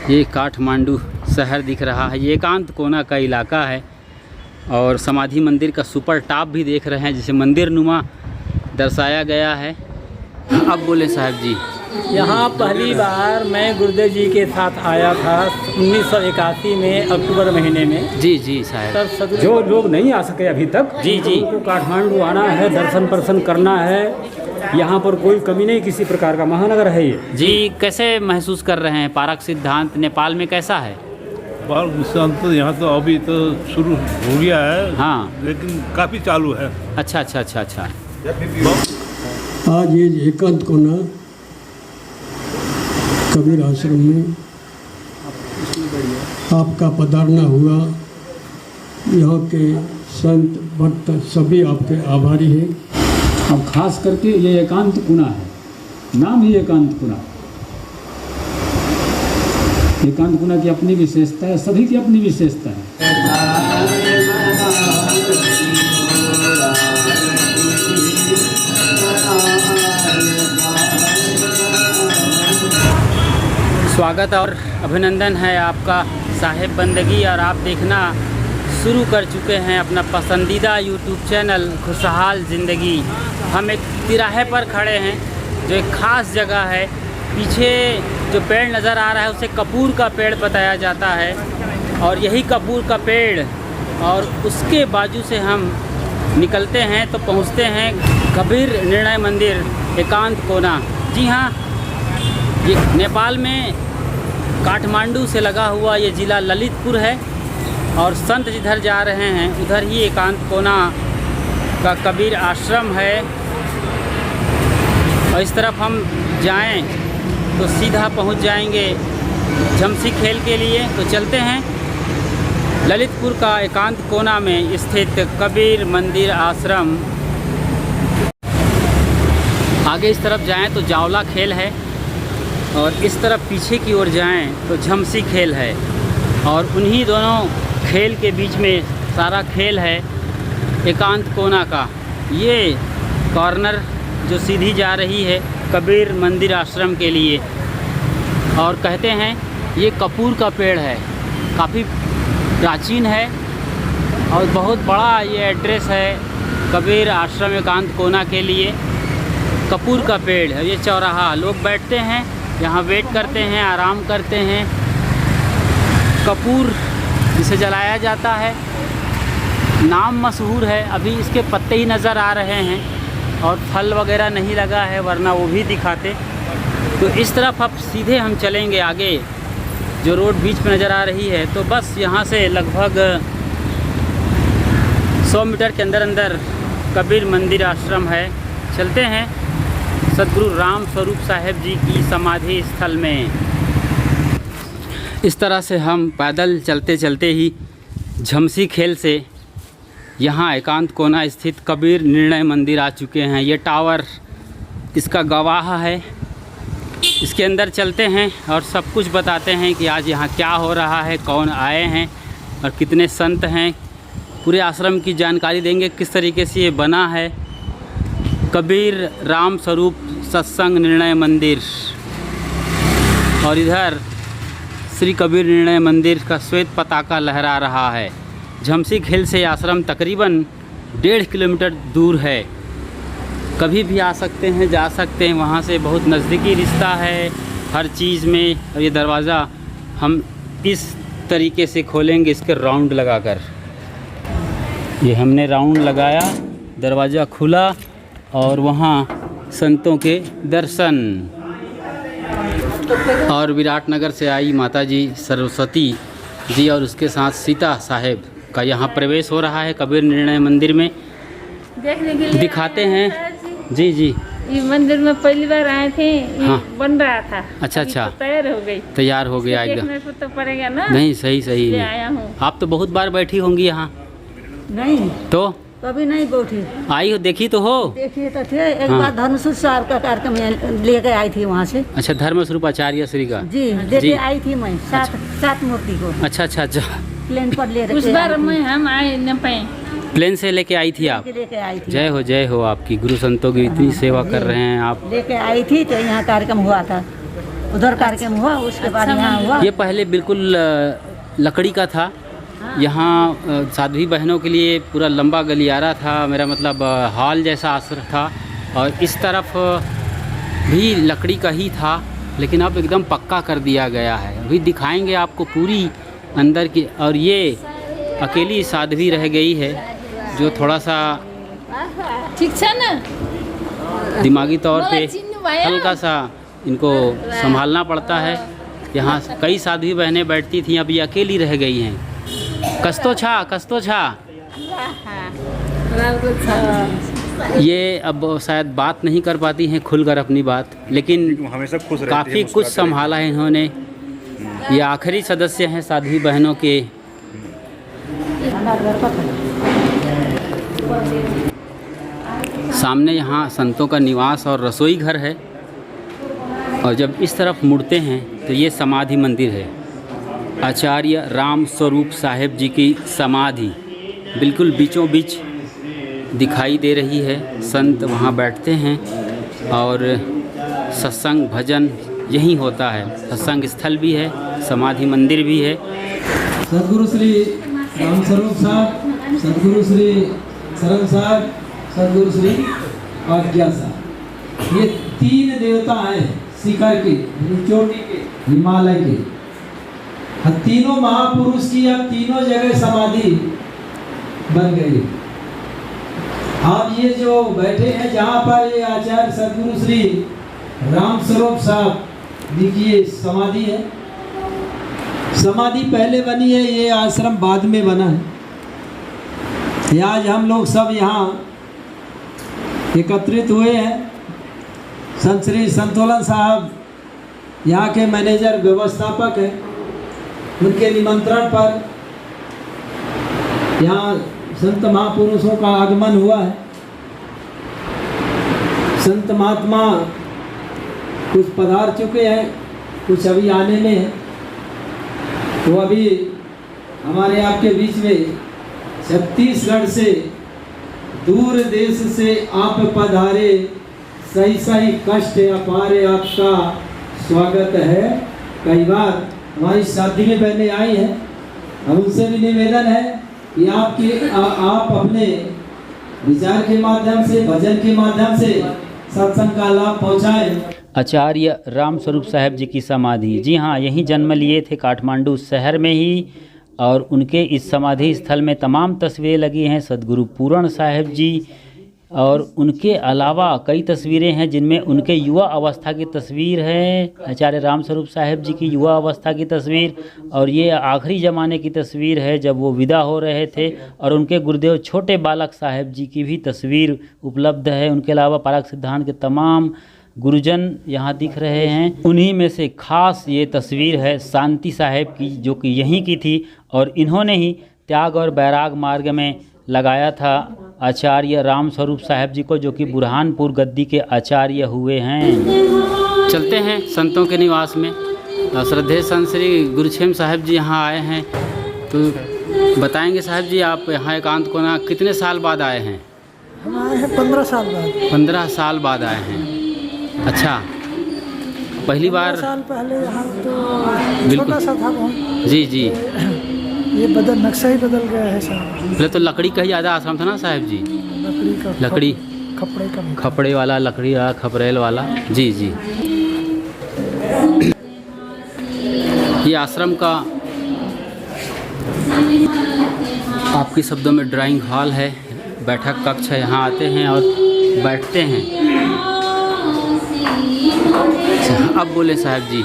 ये काठमांडू शहर दिख रहा है। ये एकांत कोना का इलाका है और समाधि मंदिर का सुपर टॉप भी देख रहे हैं जिसे मंदिर नुमा दर्शाया गया है। अब बोले साहब जी। यहाँ पहली बार मैं गुरुदेव जी के साथ आया था 1981 में अक्टूबर महीने में। जी जी साहब। जो लोग नहीं आ सके अभी तक, जी जी, उनको काठमांडू आना है, दर्शन करना है। यहाँ पर कोई कमी नहीं, किसी प्रकार का महानगर है ये। जी, कैसे महसूस कर रहे हैं? पारक सिद्धांत नेपाल में कैसा है? पारक सिद्धांत तो यहाँ तो अभी तो शुरू हो गया है, हाँ, लेकिन काफ़ी चालू है। अच्छा अच्छा अच्छा अच्छा। आज ये एकांत कोना कबीर आश्रम में आपका पधारना हुआ। यहाँ के संत भक्त सभी आपके आभारी हैं। अब खास करके ये एकांत कुना है, नाम ही एकांत कुना। एकांत कुना की अपनी विशेषता है, सभी की अपनी विशेषता है। स्वागत और अभिनंदन है आपका साहेब बंदगी, और आप देखना शुरू कर चुके हैं अपना पसंदीदा यूट्यूब चैनल खुशहाल ज़िंदगी। हम एक तिराहे पर खड़े हैं जो एक ख़ास जगह है। पीछे जो पेड़ नज़र आ रहा है उसे कपूर का पेड़ बताया जाता है, और यही कपूर का पेड़ और उसके बाजू से हम निकलते हैं तो पहुंचते हैं कबीर निर्णय मंदिर एकांत कोना। जी हाँ, ये नेपाल में काठमांडू से लगा हुआ ये ज़िला ललितपुर है, और संत जिधर जा रहे हैं उधर ही एकांत कोना का कबीर आश्रम है। और इस तरफ हम जाएं तो सीधा पहुंच जाएंगे झमसी खेल के लिए। तो चलते हैं ललितपुर का एकांत कोना में स्थित कबीर मंदिर आश्रम। आगे इस तरफ जाएं तो जावला खेल है, और इस तरफ पीछे की ओर जाएं तो झमसी खेल है, और उन्हीं दोनों खेल के बीच में सारा खेल है एकांत कोना का। ये कॉर्नर जो सीधी जा रही है कबीर मंदिर आश्रम के लिए, और कहते हैं ये कपूर का पेड़ है, काफ़ी प्राचीन है और बहुत बड़ा ये एड्रेस है कबीर आश्रम एकांत कोना के लिए। कपूर का पेड़ है, ये चौराहा, लोग बैठते हैं यहाँ, वेट करते हैं, आराम करते हैं। कपूर जिसे जलाया जाता है, नाम मशहूर है। अभी इसके पत्ते ही नज़र आ रहे हैं और फल वगैरह नहीं लगा है, वरना वो भी दिखाते। तो इस तरफ अब सीधे हम चलेंगे आगे, जो रोड बीच में नज़र आ रही है। तो बस यहाँ से लगभग 100 मीटर के अंदर अंदर कबीर मंदिर आश्रम है। चलते हैं सद्गुरु राम स्वरूप साहेब जी की समाधि स्थल में। इस तरह से हम पैदल चलते चलते ही झमसी खेल से यहाँ एकांत कोना स्थित कबीर निर्णय मंदिर आ चुके हैं। ये टावर इसका गवाह है। इसके अंदर चलते हैं और सब कुछ बताते हैं कि आज यहाँ क्या हो रहा है, कौन आए हैं और कितने संत हैं। पूरे आश्रम की जानकारी देंगे, किस तरीके से ये बना है। कबीर राम स्वरूप सत्संग निर्णय मंदिर, और इधर श्री कबीर निर्णय मंदिर का श्वेत पताका लहरा रहा है। झमसी खेल से आश्रम तकरीबन 1.5 किलोमीटर दूर है। कभी भी आ सकते हैं, जा सकते हैं, वहाँ से बहुत नज़दीकी रिश्ता है हर चीज़ में। और ये दरवाज़ा हम इस तरीके से खोलेंगे, इसके राउंड लगाकर। ये हमने राउंड लगाया, दरवाज़ा खुला और वहाँ संतों के दर्शन। और विराटनगर से आई माताजी सरस्वती जी और उसके साथ सीता साहेब का यहाँ प्रवेश हो रहा है कबीर निर्णय मंदिर में। देखने के लिए दिखाते हैं। जी जी, ये मंदिर में पहली बार आए थे, ये हाँ, बन रहा था। अच्छा अच्छा, तो तैयार हो गई, तैयार हो गया एकदम। देखने को तो पड़ेगा ना। नहीं, सही सही ले आया हूँ। आप तो बहुत बार बैठी होंगी यहाँ। नहीं, तो कभी नहीं बैठी। आई हो, देखी तो हो। देखिए तो थे, एक हाँ। बार धर्मसूत्र साहब का कार्यक्रम लेके आई थी वहाँ से। अच्छा, धर्मस्वरूप आचार्य श्री का। जी, लेके आई थी मैं सात मूर्ति को। अच्छा अच्छा अच्छा, प्लेन पर ले उस बार में हम आए न पाए। प्लेन से लेके आई थी आप। लेके आई थी। जय हो आपकी। गुरु संतों की इतनी सेवा कर रहे हैं आप। लेके आई थी तो यहाँ कार्यक्रम हुआ था। उधर कार्यक्रम हुआ, उसके बाद यहाँ हुआ। ये पहले बिल्कुल लकड़ी का था। यहाँ साध्वी बहनों के लिए पूरा लंबा गलियारा था, मेरा मतलब हॉल जैसा आश्रम था, और इस तरफ भी लकड़ी का ही था, लेकिन अब एकदम पक्का कर दिया गया है। अभी दिखाएंगे आपको पूरी अंदर की। और ये अकेली साध्वी रह गई है जो थोड़ा सा ठीक है ना, दिमागी तौर पे हल्का सा इनको संभालना पड़ता है। यहाँ कई साध्वी बहनें बैठती थीं, अब ये अकेली रह गई हैं। कस्तो छा ये अब शायद बात नहीं कर पाती हैं खुलकर अपनी बात, लेकिन हमेशा खुश रहती है, काफ़ी कुछ मुस्कुराती संभाला है इन्होंने। ये आखिरी सदस्य हैं साध्वी बहनों के। सामने यहाँ संतों का निवास और रसोई घर है, और जब इस तरफ मुड़ते हैं तो ये समाधि मंदिर है। आचार्य राम स्वरूप साहेब जी की समाधि बिल्कुल बीचों बीच दिखाई दे रही है। संत वहाँ बैठते हैं और सत्संग भजन यहीं होता है। सत्संग स्थल भी है, समाधि मंदिर भी है। सदगुरु श्री राम स्वरूप साहब, सदगुरु श्री सरन साहब, सदगुरु श्री आज्ञा साहब, ये 3 देवता हैं शिखर के, चोटी के, हिमालय के। तीनों महापुरुष की अब तीनों जगह समाधि बन गई। अब ये जो बैठे हैं जहाँ पर, ये आचार्य सदगुरु श्री राम स्वरूप साहब जी की ये समाधि है। समाधि पहले बनी है, ये आश्रम बाद में बना है। आज हम लोग सब यहाँ एकत्रित हुए हैं। संत श्री संतोलन साहब यहाँ के मैनेजर व्यवस्थापक हैं, उनके निमंत्रण पर यहाँ संत महापुरुषों का आगमन हुआ है। संत महात्मा कुछ पधार चुके हैं, कुछ अभी आने में हैं। तो अभी हमारे आपके बीच में छत्तीसगढ़ से दूर देश से आप पधारे, सही सही कष्ट अपारे आपका स्वागत है। कई बार हमारी शादी में बहनें आई हैं, हम उनसे भी निवेदन है कि आप अपने विचार के माध्यम से, भजन के माध्यम से सत्संग का लाभ पहुँचाएं। आचार्य राम स्वरूप साहेब जी की समाधि, जी हाँ, यहीं जन्म लिए थे, काठमांडू शहर में ही। और उनके इस समाधि स्थल में तमाम तस्वीरें लगी हैं सदगुरु पूरण साहेब जी, और उनके अलावा कई तस्वीरें हैं जिनमें उनके युवा अवस्था की तस्वीर है, आचार्य राम स्वरूप साहेब जी की युवा अवस्था की तस्वीर, और ये आखिरी ज़माने की तस्वीर है जब वो विदा हो रहे थे। और उनके गुरुदेव छोटे बालक साहेब जी की भी तस्वीर उपलब्ध है। उनके अलावा पारक सिद्धांत के तमाम गुरुजन यहाँ दिख रहे हैं। उन्हीं में से खास ये तस्वीर है शांति साहेब की, जो कि यहीं की थी, और इन्होंने ही त्याग और बैराग मार्ग में लगाया था आचार्य राम स्वरूप साहेब जी को, जो कि बुरहानपुर गद्दी के आचार्य हुए हैं। चलते हैं संतों के निवास में। श्रद्धेय संत श्री गुरुछेम साहब जी यहाँ आए हैं, तो बताएंगे साहब जी आप यहाँ एकांत कोना कितने साल बाद आए हैं? हम आए हैं 15 साल बाद। 15 साल बाद आए हैं, अच्छा। पहली बार 15 साल पहले यहाँ तो छोटा सा था बहुत। जी जी, ये नक्शा ही बदल गया है साहब। पहले तो लकड़ी का ही ज़्यादा आश्रम था ना साहब जी? लकड़ी खपड़े का, खपड़े वाला, लकड़ी वाला, खपरेल वाला। जी जी, ये आश्रम का आपके शब्दों में ड्राइंग हॉल है, बैठक कक्ष है। यहाँ आते हैं और बैठते हैं। अच्छा, अब बोले साहब जी।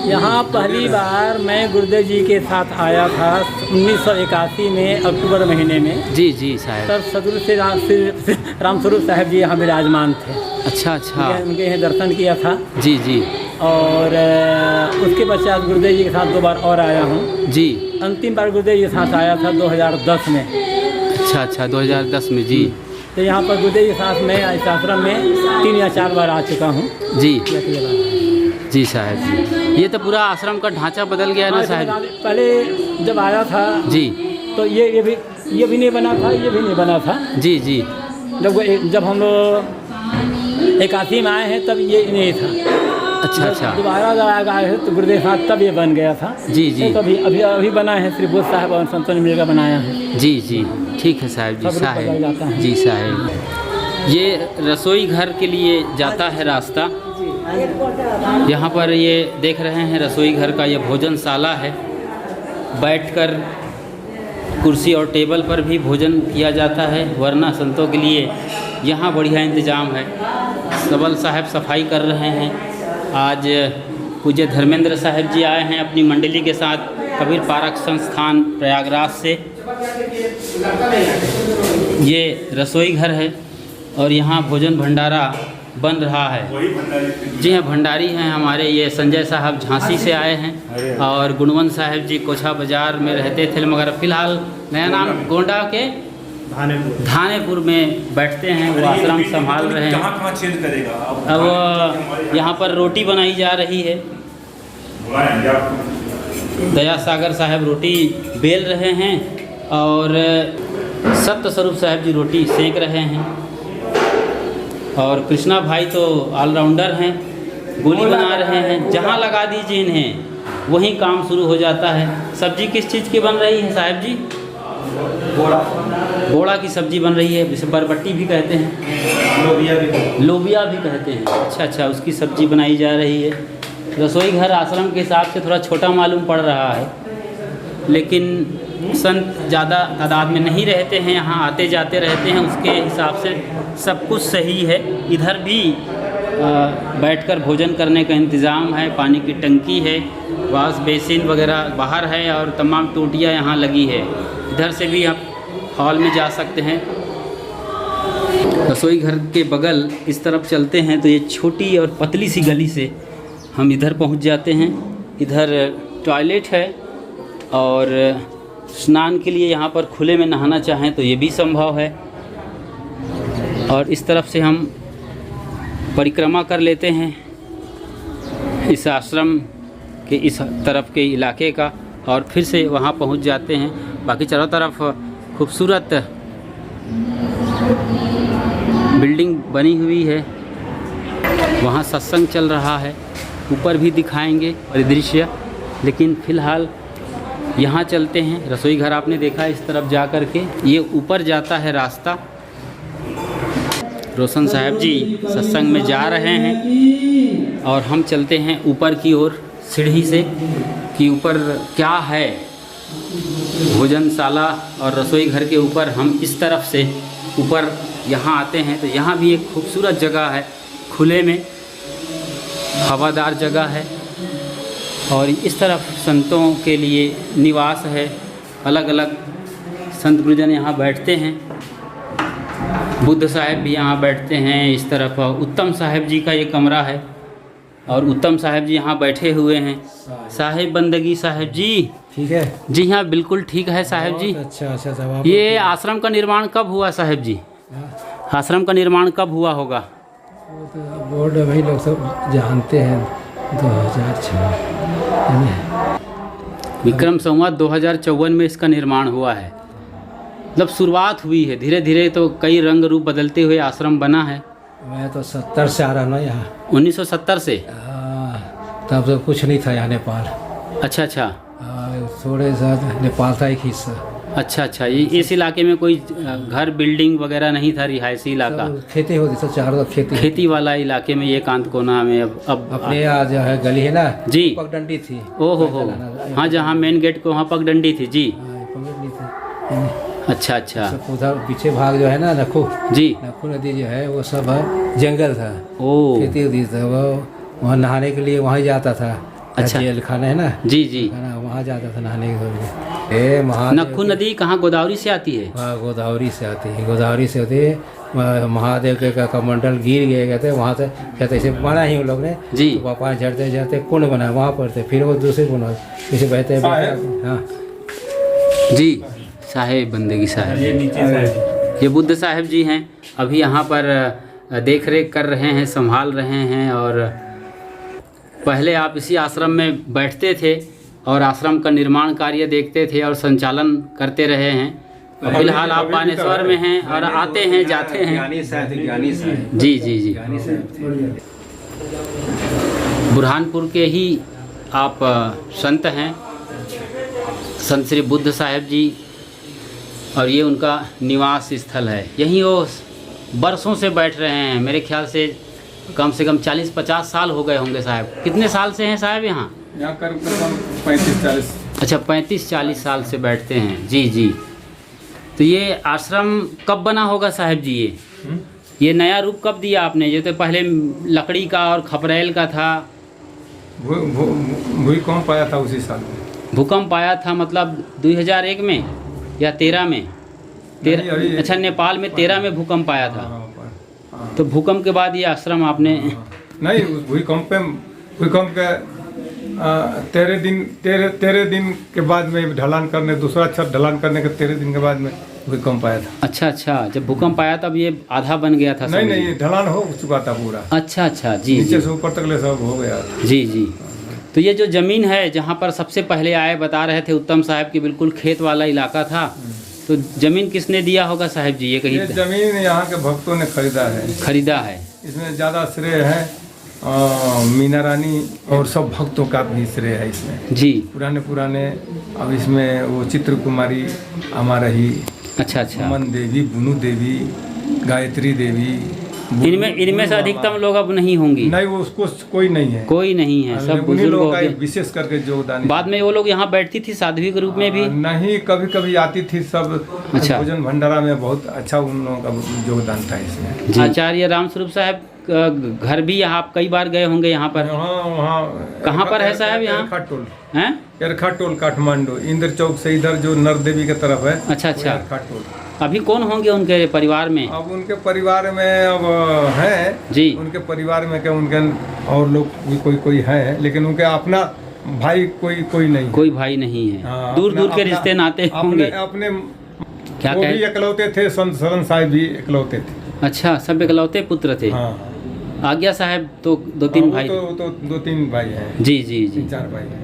यहाँ पहली बार मैं गुरुदेव जी के साथ आया था 1981 में अक्टूबर महीने में। जी जी साहब। तब सदगुरु श्री राम स्वरूप साहब जी यहाँ विराजमान थे। अच्छा अच्छा, उनके यहाँ दर्शन किया था। जी जी। और उसके पश्चात गुरुदेव जी के साथ 2 बार और आया हूँ जी। अंतिम बार गुरुदेव जी के साथ आया था 2010 में। अच्छा अच्छा, 2010 में। जी। तो यहाँ पर गुरुदेव जी के साथ मैं इस आश्रम में 3 या 4 बार आ चुका हूँ। जी जी साहब जी। ये तो पूरा आश्रम का ढांचा बदल गया है ना साहब? पहले जब आया था जी तो ये भी नहीं बना था, ये भी नहीं बना था। जी जी। जब हम लोग 81 में आए हैं तब ये नहीं था। अच्छा अच्छा दोबारा जब आए हैं तो गुरुदेव साहब तब ये बन गया था। जी जी तो अभी बना है, श्री बुद्ध साहब और संतों ने मिलकर बनाया है। जी जी ठीक है साहब जी। सब लोग बदल जाता साहब है। जी साहब, ये रसोई घर के लिए जाता है रास्ता। यहाँ पर ये देख रहे हैं रसोई घर का ये भोजनशाला है। बैठकर कुर्सी और टेबल पर भी भोजन किया जाता है, वरना संतों के लिए यहाँ बढ़िया इंतज़ाम है। सबल साहब सफाई कर रहे हैं। आज पूज्य धर्मेंद्र साहब जी आए हैं अपनी मंडली के साथ कबीर पारक संस्थान प्रयागराज से। ये रसोई घर है और यहाँ भोजन भंडारा बन रहा है। जी हाँ, भंडारी हैं हमारे ये संजय साहब झांसी से आए हैं और गुणवंत साहब जी कोछा बाज़ार में रहते थे, मगर फ़िलहाल नया नाम गोंडा के धानेपुर में बैठते हैं। वो आश्रम संभाल रहे हैं। कहाँ चेंज करेगा अब यहाँ पर रोटी बनाई जा रही है। दया सागर साहब रोटी बेल रहे हैं और सत्य स्वरूप साहब जी रोटी सेक रहे हैं। और कृष्णा भाई तो ऑलराउंडर हैं, गोली बना रहे हैं। जहाँ लगा दीजिए इन्हें वहीं काम शुरू हो जाता है। सब्जी किस चीज़ की बन रही है साहब जी? बोड़ा की सब्जी बन रही है, जिसे बरबट्टी भी कहते हैं, लोबिया भी कहते हैं। अच्छा अच्छा, उसकी सब्जी बनाई जा रही है। रसोई घर आश्रम के हिसाब से थोड़ा छोटा मालूम पड़ रहा है, लेकिन संत ज़्यादा तादाद में नहीं रहते हैं, यहाँ आते जाते रहते हैं, उसके हिसाब से सब कुछ सही है। इधर भी बैठकर भोजन करने का इंतज़ाम है। पानी की टंकी है, वाश बेसिन वगैरह बाहर है और तमाम टोटियाँ यहाँ लगी है। इधर से भी आप हॉल में जा सकते हैं। रसोई घर के बगल इस तरफ चलते हैं तो ये छोटी और पतली सी गली से हम इधर पहुँच जाते हैं। इधर टॉयलेट है और स्नान के लिए यहाँ पर खुले में नहाना चाहें तो ये भी संभव है। और इस तरफ से हम परिक्रमा कर लेते हैं इस आश्रम के इस तरफ के इलाके का और फिर से वहाँ पहुँच जाते हैं। बाकी चारों तरफ खूबसूरत बिल्डिंग बनी हुई है, वहाँ सत्संग चल रहा है। ऊपर भी दिखाएंगे परिदृश्य, लेकिन फ़िलहाल यहाँ चलते हैं। रसोई घर आपने देखा इस तरफ जा कर के, ये ऊपर जाता है रास्ता। रोशन साहब जी सत्संग में जा रहे हैं और हम चलते हैं ऊपर की ओर सीढ़ी से कि ऊपर क्या है। भोजनशाला और रसोई घर के ऊपर हम इस तरफ से ऊपर यहाँ आते हैं तो यहाँ भी एक खूबसूरत जगह है, खुले में हवादार जगह है। और इस तरफ संतों के लिए निवास है, अलग अलग संत गुरुजन यहाँ बैठते हैं। बुद्ध साहब भी यहाँ बैठते हैं। इस तरफ उत्तम साहब जी का ये कमरा है और उत्तम साहब जी यहाँ बैठे हुए हैं। साहिब बंदगी साहब जी ठीक है जी हाँ, बिल्कुल ठीक है साहब जी। अच्छा ये आश्रम का निर्माण कब हुआ साहब जी? आश्रम का निर्माण कब हुआ होगा? बोर्ड वही लोग सब जानते हैं। 2006 विक्रम संवत 2054 में इसका निर्माण हुआ है। मतलब शुरुआत हुई है, धीरे धीरे तो कई रंग रूप बदलते हुए आश्रम बना है। मैं तो 70 से आ रहा ना यहाँ। 1970 से? तब तो कुछ नहीं था यहाँ नेपाल। अच्छा अच्छा, थोड़े सा नेपाल था एक हिस्सा। अच्छा अच्छा, ये इस इलाके में कोई घर बिल्डिंग वगैरह नहीं था, रिहायशी इलाका? खेती होती था चारों तरफ खेती वाला इलाके में ये कांत कोना में अब अपने यहाँ जो है गली है ना जी, पगडंडी थी। ओहो हो, हाँ, जहाँ मेन गेट को वहाँ पगडंडी थी जी। पगडंडी थी। अच्छा अच्छा, उधर पीछे भाग जो है ना नखो जी, नखो नदी जो है वो सब जंगल था। ओ खेती होती था, वो वहाँ नहाने के लिए वहाँ जाता था। अच्छा, जेल खाना है ना जी जी, वहाँ जाता था नहाने के लिए। नखो नदी कहाँ गोदावरी से आती है? हाँ, गोदावरी से आती है। गोदावरी से होती है। महादेव के का कमंडल गिर गए कहते वहाँ से कहते ऐसे बना ही उन लोग ने जी। तो पापा झड़ते झड़ते कुंड बना वहाँ पर थे, फिर वो दूसरे कुंड इसे बहते हाँ जी। साहेब बंदगी साहब, ये बुद्ध साहब जी हैं। अभी यहाँ पर देख रेख कर रहे हैं, संभाल रहे हैं। और पहले आप इसी आश्रम में बैठते थे और आश्रम का निर्माण कार्य देखते थे और संचालन करते रहे हैं। फिलहाल आप बानेश्वर में हैं और आते हैं जाते हैं। ज्ञानी साहब जी जी जी। बुरहानपुर के ही आप संत हैं, संत श्री बुद्ध साहिब जी, और ये उनका निवास स्थल है। यहीं वो बरसों से बैठ रहे हैं, मेरे ख्याल से कम 40-50 साल हो गए होंगे साहब। कितने साल से हैं साहब यहाँ? यहाँ करीब 35-40। अच्छा, 35-40 साल से बैठते हैं। जी जी। तो ये आश्रम कब बना होगा साहब जी? ये नया रूप कब दिया आपने? ये तो पहले लकड़ी का और खपरेल का था। भूकंप आया था उसी साल में। भूकंप आया था मतलब 2001 में या 13 में? अच्छा, नेपाल में 13 में भूकंप आया था। तो भूकंप के बाद ये आश्रम आपने? नहीं, उस भूकंप के 13 दिन के बाद में ढलान करने, दूसरा छत ढलान करने के 13 दिन के बाद में भूकंप आया था। अच्छा, जब भूकंप आया तब ये आधा बन गया था? नहीं, ढलान हो चुका था पूरा। अच्छा, जी, नीचे से ऊपर तक ले सब हो गया। जी जी। तो ये जो ज़मीन है जहाँ पर सबसे पहले आए, बता रहे थे उत्तम साहब की बिल्कुल खेत वाला इलाका था, तो ज़मीन किसने दिया होगा साहब जी? ये ज़मीन यहाँ के भक्तों ने खरीदा है। इसमें ज़्यादा श्रेय है मीना रानी और सब भक्तों का भी श्रेय है इसमें जी। पुराने अब इसमें वो चित्र कुमारी हमारा ही, अच्छा, अमन देवी, बुनू देवी, गायत्री देवी, इनमें से अधिकतम लोग अब नहीं होंगी? नहीं, वो उसको कोई नहीं है, सब बुजुर्ग हो गए। विशेष करके योगदान। बाद में वो लोग यहाँ बैठती थी साध्वी के रूप में भी? नहीं, कभी आती थी सब। अच्छा। भोजन भंडारा में बहुत अच्छा उन लोगों का योगदान था इसमें। आचार्य रामस्वरूप साहब घर भी यहाँ आप कई बार गए होंगे यहाँ पर? वहाँ कहाँ पर है साहब? यहाँ एरखा टोल काठमांडू, इंद्र चौक से इधर जो नरदेवी की तरफ है। अच्छा। अभी कौन होंगे उनके परिवार में? अब उनके परिवार में अब हैं जी। उनके परिवार में क्या उनके और लोग भी कोई है, लेकिन उनके अपना भाई कोई नहीं। कोई भाई नहीं है। दूर के रिश्ते नाते होंगे। अपने क्या वो भी इकलौते थे, संत सरन साहिब भी इकलौते थे। अच्छा, सब इकलौते पुत्र थे। आज्ञा साहब तो 2-3 भाई? तो 2-3 भाई हैं। जी। 4 भाई हैं।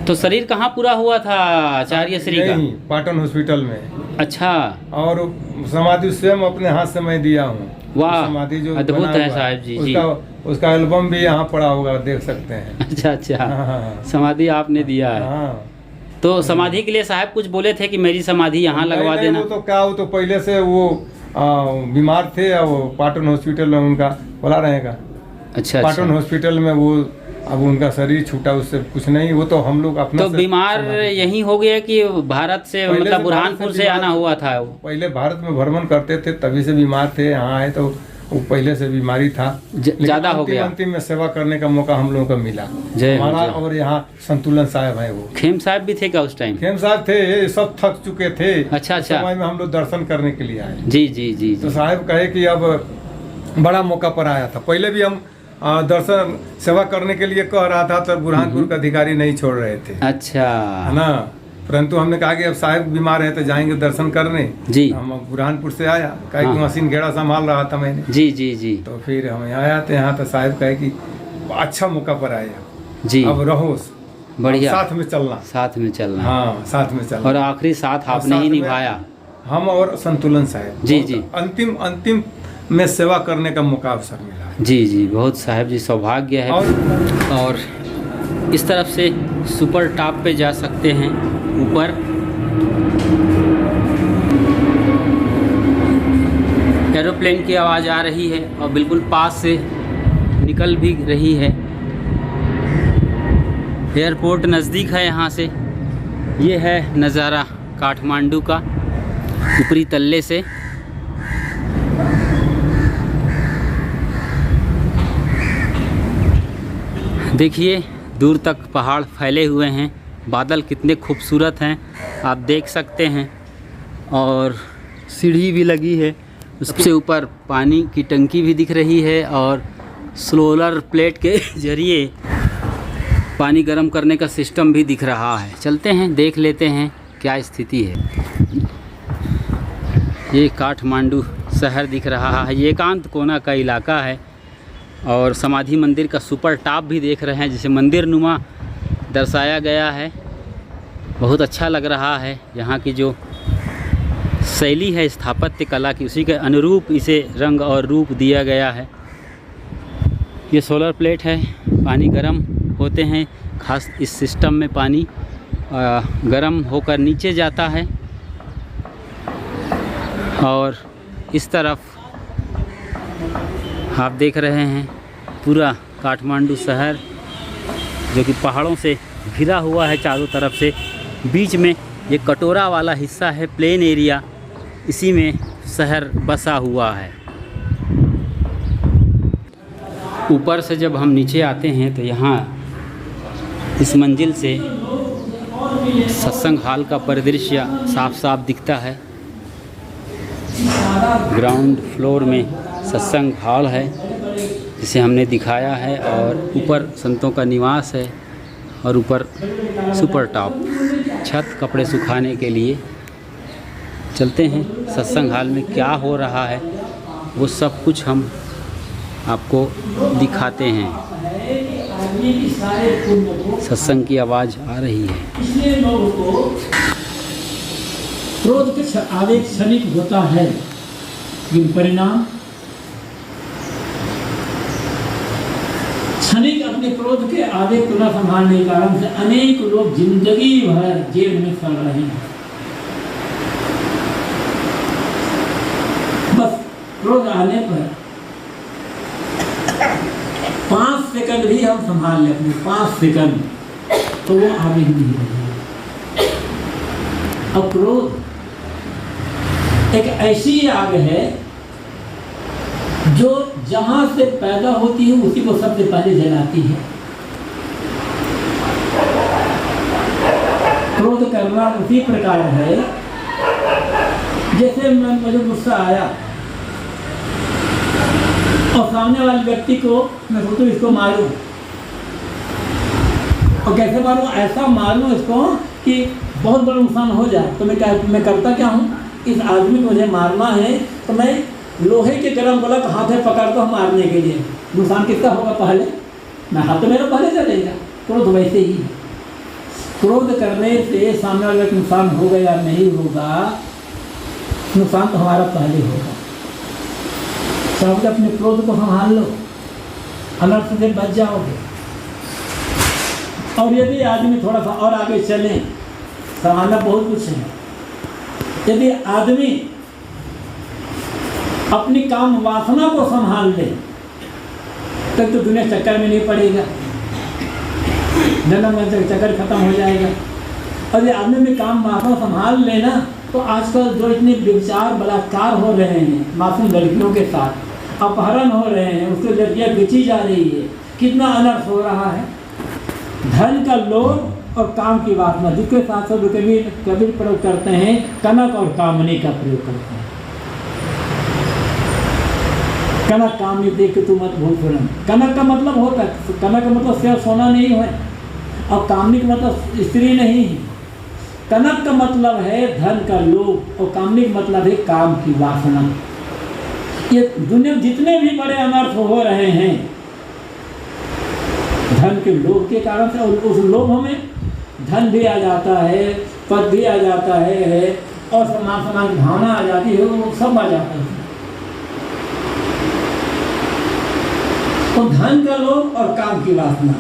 तो शरीर कहाँ पूरा हुआ था आचार्य श्री का? पाटन हॉस्पिटल में। अच्छा। और समाधि स्वयं अपने हाथ से मैं दिया हूँ। वाह, समाधि जो अद्भुत है साहब जी। उसका एल्बम भी यहाँ पड़ा होगा, देख सकते हैं। अच्छा। समाधि आपने दिया है? तो समाधि के लिए साहब कुछ बोले थे कि मेरी समाधि यहाँ लगवा देना? वो तो पहले से वो बीमार थे, वो पाटन हॉस्पिटल में उनका बोला रहेगा। अच्छा। पाटन हॉस्पिटल में वो अब उनका शरीर छूटा, उससे कुछ नहीं। वो तो हम लोग अपना। तो बीमार यहीं हो गया कि भारत से, मतलब बुरहानपुर से आना हुआ था? वो पहले भारत में भ्रमण करते थे, तभी से बीमार थे। यहाँ आए तो वो पहले से बीमारी था, ज्यादा हो गया। अंतिम में सेवा करने का मौका हम लोगों को मिला हमारा। और यहाँ संतुलन साहब है, वो खेम साहब भी थे क्या उस टाइम? खेम साहब थे, सब थक चुके थे। अच्छा। समय में हम लोग दर्शन करने के लिए आए। जी। तो साहब कहे कि अब बड़ा मौका पर आया था। पहले भी हम दर्शन सेवा करने के लिए कह रहा था, तो बुरहानपुर के अधिकारी नहीं छोड़ रहे थे। अच्छा, है ना। परंतु हमने कहा कि अब साहब बीमार है तो जाएंगे दर्शन करने। जी। हम बुरहानपुर से आया, कहे कि मशीन घेड़ा संभाल रहा था मैंने। जी। तो फिर हम यहाँ आया तो यहाँ तो साहब कहे कि अच्छा मौका पर आया जी, अब रहो बढ़िया, साथ में चलना। हाँ, साथ में चलना। और आखिरी साथ आपने ही निभाया, हम और संतुलन साहब। जी। अंतिम में सेवा करने का मौका अवसर मिला। जी, बहुत साहब जी सौभाग्य है। और इस तरफ से सुपर टॉप पे जा सकते हैं ऊपर। एरोप्लेन की आवाज़ आ रही है और बिल्कुल पास से निकल भी रही है। एयरपोर्ट नज़दीक है यहाँ से। ये है नज़ारा काठमांडू का ऊपरी तल्ले से। देखिए दूर तक पहाड़ फैले हुए हैं, बादल कितने खूबसूरत हैं आप देख सकते हैं। और सीढ़ी भी लगी है, उससे ऊपर पानी की टंकी भी दिख रही है और सोलर प्लेट के ज़रिए पानी गर्म करने का सिस्टम भी दिख रहा है। चलते हैं देख लेते हैं क्या स्थिति है। ये काठमांडू शहर दिख रहा है, ये एकांत कोना का इलाका है। और समाधि मंदिर का सुपर टॉप भी देख रहे हैं, जिसे मंदिर नुमा दर्शाया गया है। बहुत अच्छा लग रहा है। यहाँ की जो शैली है स्थापत्य कला की, उसी के अनुरूप इसे रंग और रूप दिया गया है। ये सोलर प्लेट है। पानी गर्म होते हैं, खास इस सिस्टम में पानी गर्म होकर नीचे जाता है। और इस तरफ आप देख रहे हैं पूरा काठमांडू शहर जो कि पहाड़ों से घिरा हुआ है चारों तरफ से। बीच में ये कटोरा वाला हिस्सा है, प्लेन एरिया, इसी में शहर बसा हुआ है। ऊपर से जब हम नीचे आते हैं तो यहाँ इस मंजिल से सत्संग हॉल का परिदृश्य साफ साफ दिखता है। ग्राउंड फ्लोर में सत्संग हॉल है जिसे हमने दिखाया है, और ऊपर संतों का निवास है, और ऊपर सुपर टॉप छत कपड़े सुखाने के लिए। चलते हैं सत्संग हॉल में क्या हो रहा है वो सब कुछ हम आपको दिखाते हैं। सत्संग की आवाज़ आ रही है। इसलिए लोगों को क्रोध के आवेग क्षणिक होता है, लेकिन परिणाम क्षणिक अपने क्रोध के आवेग को न संभालने के कारण से अनेक लोग जिंदगी भर जेल में सड़ रहे हैं। बस क्रोध आने पर 5 सेकंड भी हम संभाल लें, अपने 5 सेकंड, तो वो आवेग नहीं रहेगा। अब क्रोध एक ऐसी आग है जो जहां से पैदा होती है उसी को सबसे पहले जलाती है। क्रोध करना उसी प्रकार है जैसे मुझे गुस्सा आया और सामने वाले व्यक्ति को मैं सोचूं इसको मारूं, और कैसे मारूं? ऐसा मारूं इसको कि बहुत बड़ा नुकसान हो जाए। तो मैं करता क्या हूँ, इस आदमी को मुझे मारना है तो मैं लोहे के गरम गोला हाथ में पकड़ता हूँ मारने के लिए। नुकसान किसका होगा? पहले मैं हाथ मेरा पहले चलेगा। क्रोध वैसे ही है। क्रोध करने से सामने वाले का नुकसान होगा या नहीं होगा, नुकसान तो हमारा पहले होगा। सब अपने क्रोध को संभाल लो, अनर्थ से बच जाओगे। और यदि आदमी थोड़ा सा और आगे चले, संभालना बहुत कुछ है। यदि आदमी अपनी काम वासना को संभाल ले तब तो दुनिया चक्कर में नहीं पड़ेगा, जन्म में चक्कर खत्म हो जाएगा। और ये आदमी में काम वासना संभाल लेना तो आजकल जो इतने विचार बलात्कार हो रहे हैं मासूम लड़कियों के साथ, अपहरण हो रहे हैं, उससे लड़कियाँ बेची जा रही है, कितना अनर्थ हो रहा है। धन का लोभ और काम की वासना, जिसके साथ साथ कबीर प्रयोग करते हैं, कनक और कामनी का प्रयोग करते हैं। कनक कामनी देख के तू मत भूल सुन। कनक का मतलब होता है, कनक का मतलब सिर्फ सोना नहीं है, और कामनी का मतलब स्त्री नहीं है। कनक का मतलब है धन का लोभ, और कामनी का मतलब है काम की वासना। ये दुनिया में जितने भी बड़े अनर्थ हो रहे हैं धन के लोभ के कारण से, और उस लोभ में धन भी आ जाता है, पद भी आ जाता है, और समान की भावना आ जाती है, वो सब आ जाता है। तो धन का लोभ और काम की वासना,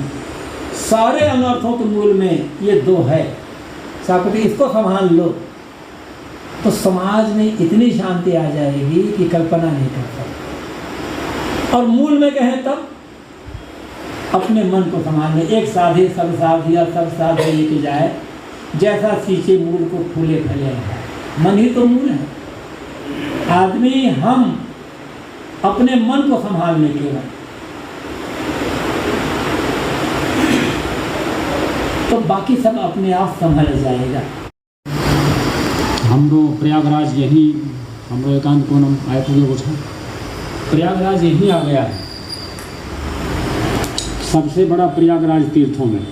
सारे अनर्थों के मूल में ये दो है। साकती इसको संभाल लो तो समाज में इतनी शांति आ जाएगी कि कल्पना नहीं कर सकते। और मूल में कहें तब अपने मन को संभालने, एक साधे सब साध या सब साध लेके जाए, जैसा सींचे मूल को फूले फले। मन ही तो मूल है। आदमी हम अपने मन को संभालने के बाद तो बाकी सब अपने आप संभल जाएगा। हम लोग प्रयागराज यही हम लोग एकांत कोणम आए पूरे कुछ प्रयागराज यही आ गया है, सबसे बड़ा प्रयागराज तीर्थों में।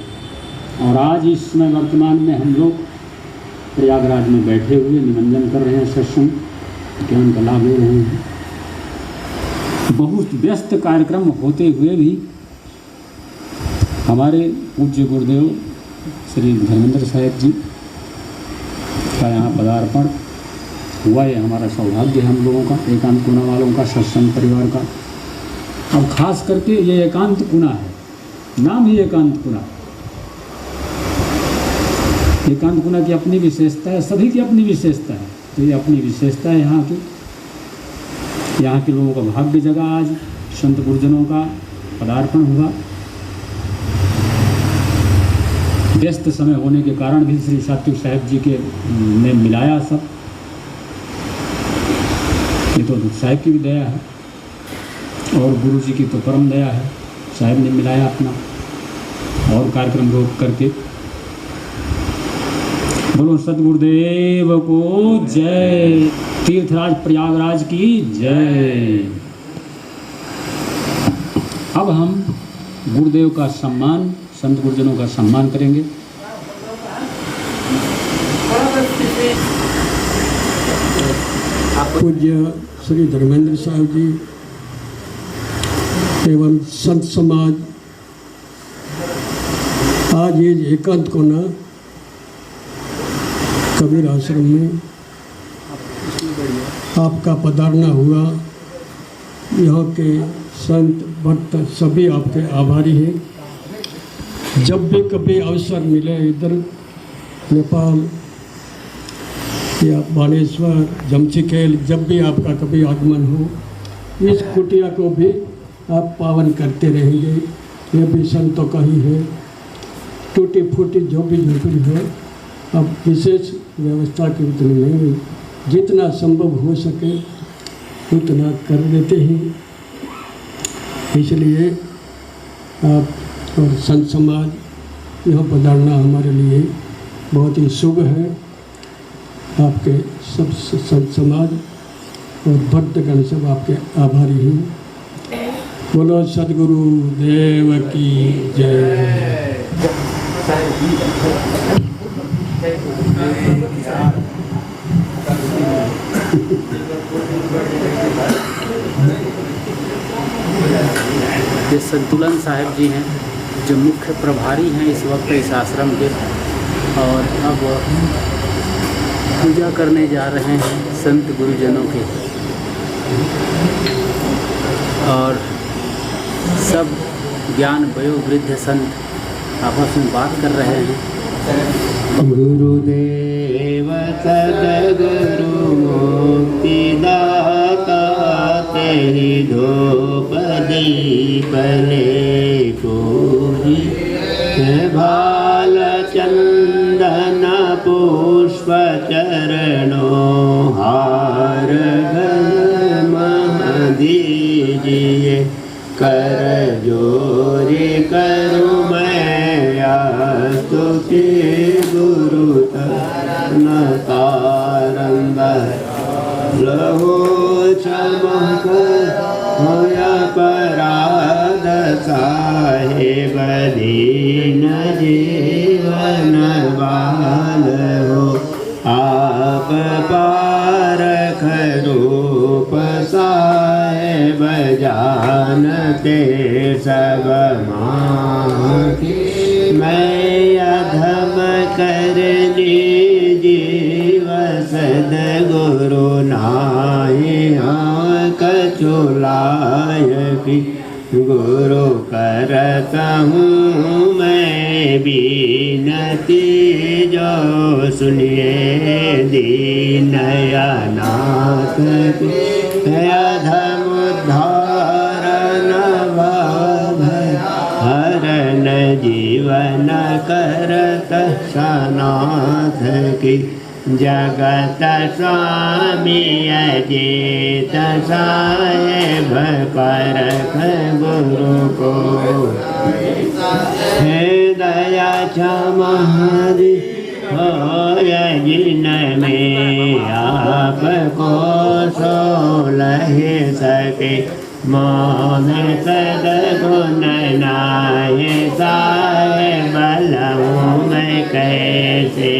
और आज इस समय वर्तमान में हम लोग प्रयागराज में बैठे हुए निमंजन कर रहे हैं, सत्संग ज्ञान का लाभ ले रहे हैं। बहुत व्यस्त कार्यक्रम होते हुए भी हमारे पूज्य गुरुदेव श्री धर्मेंद्र साहिब जी का यहाँ पदार्पण हुआ। ये हमारा सौभाग्य है हम लोगों का, एकांत पुना वालों का, सत्संग परिवार का। अब खास करके ये एकांत पुना है नाम ही एकांतपुरा। एकांतपुरा की अपनी विशेषता है, सभी की अपनी विशेषता है। तो ये अपनी विशेषता है यहाँ की। यहाँ के लोगों का भाग्य जगा, आज संत गुरुजनों का पदार्पण हुआ। व्यस्त समय होने के कारण भी श्री सात्विक साहब जी के ने मिलाया सब। ये तो साहब की भी दया है और गुरु जी की तो परम दया है। साहब ने मिलाया अपना और कार्यक्रम रोक करके। बोलो सतगुरुदेव को जय। तीर्थराज प्रयागराज की जय। अब हम गुरुदेव का सम्मान, संत गुरुजनों का सम्मान करेंगे। पूज्य श्री धर्मेंद्र साहब जी एवं संत समाज आज ये एकांत कोना कबीर आश्रम में आपका पधारना हुआ। यहाँ के संत भक्त सभी आपके आभारी हैं। जब भी कभी अवसर मिले इधर नेपाल या बानेश्वर, जमशीखेल, जब भी आपका कभी आगमन हो, इस कुटिया को भी आप पावन करते रहेंगे। ये भी संतों का ही है। टूटी फूटी जो भी झोपड़ी है, अब विशेष व्यवस्था की उतनी नहीं है, जितना संभव हो सके उतना कर देते हैं। इसलिए आप और संत समाज यहाँ पधारना हमारे लिए बहुत ही शुभ है। आपके सब संत समाज और भक्तगण सब आपके आभारी हैं। बोलो सद्गुरु देव की जय। ये संतुलन साहब जी हैं जो मुख्य प्रभारी हैं इस वक्त इस आश्रम के, और अब पूजा करने जा रहे हैं संत गुरुजनों की। और सब ज्ञान वयोवृद्ध संत आपस में बात कर रहे हैं। गुरुदेव सद्गुरु मुक्तिदाता तेरी धूप दीप ले पूजी भाल चंदन पुष्प चरणों हार मह दीजिए। कर जोरी करूँ मैं स्तुति गुरु तन तारंग लहो चमक होया पराध साहेब दीन जीवन बाल हो। आप पारख रूप साहेब जानते सब माही। मैं अधम कर जीव सद्गुरु नाहि कछु लायकी। गुरु करत हूँ मैं बिनती जो सुनिए दीन अनाथ अधम उद्धारण हरण जीवन करत सनाथ की। जगत स्वामी अजित साहेब परख गुरु को। हे दया क्षमादि होय जिन में आपको सोलह सके। मोह सद्गुण नाय साहेब लहूँ मैं कैसे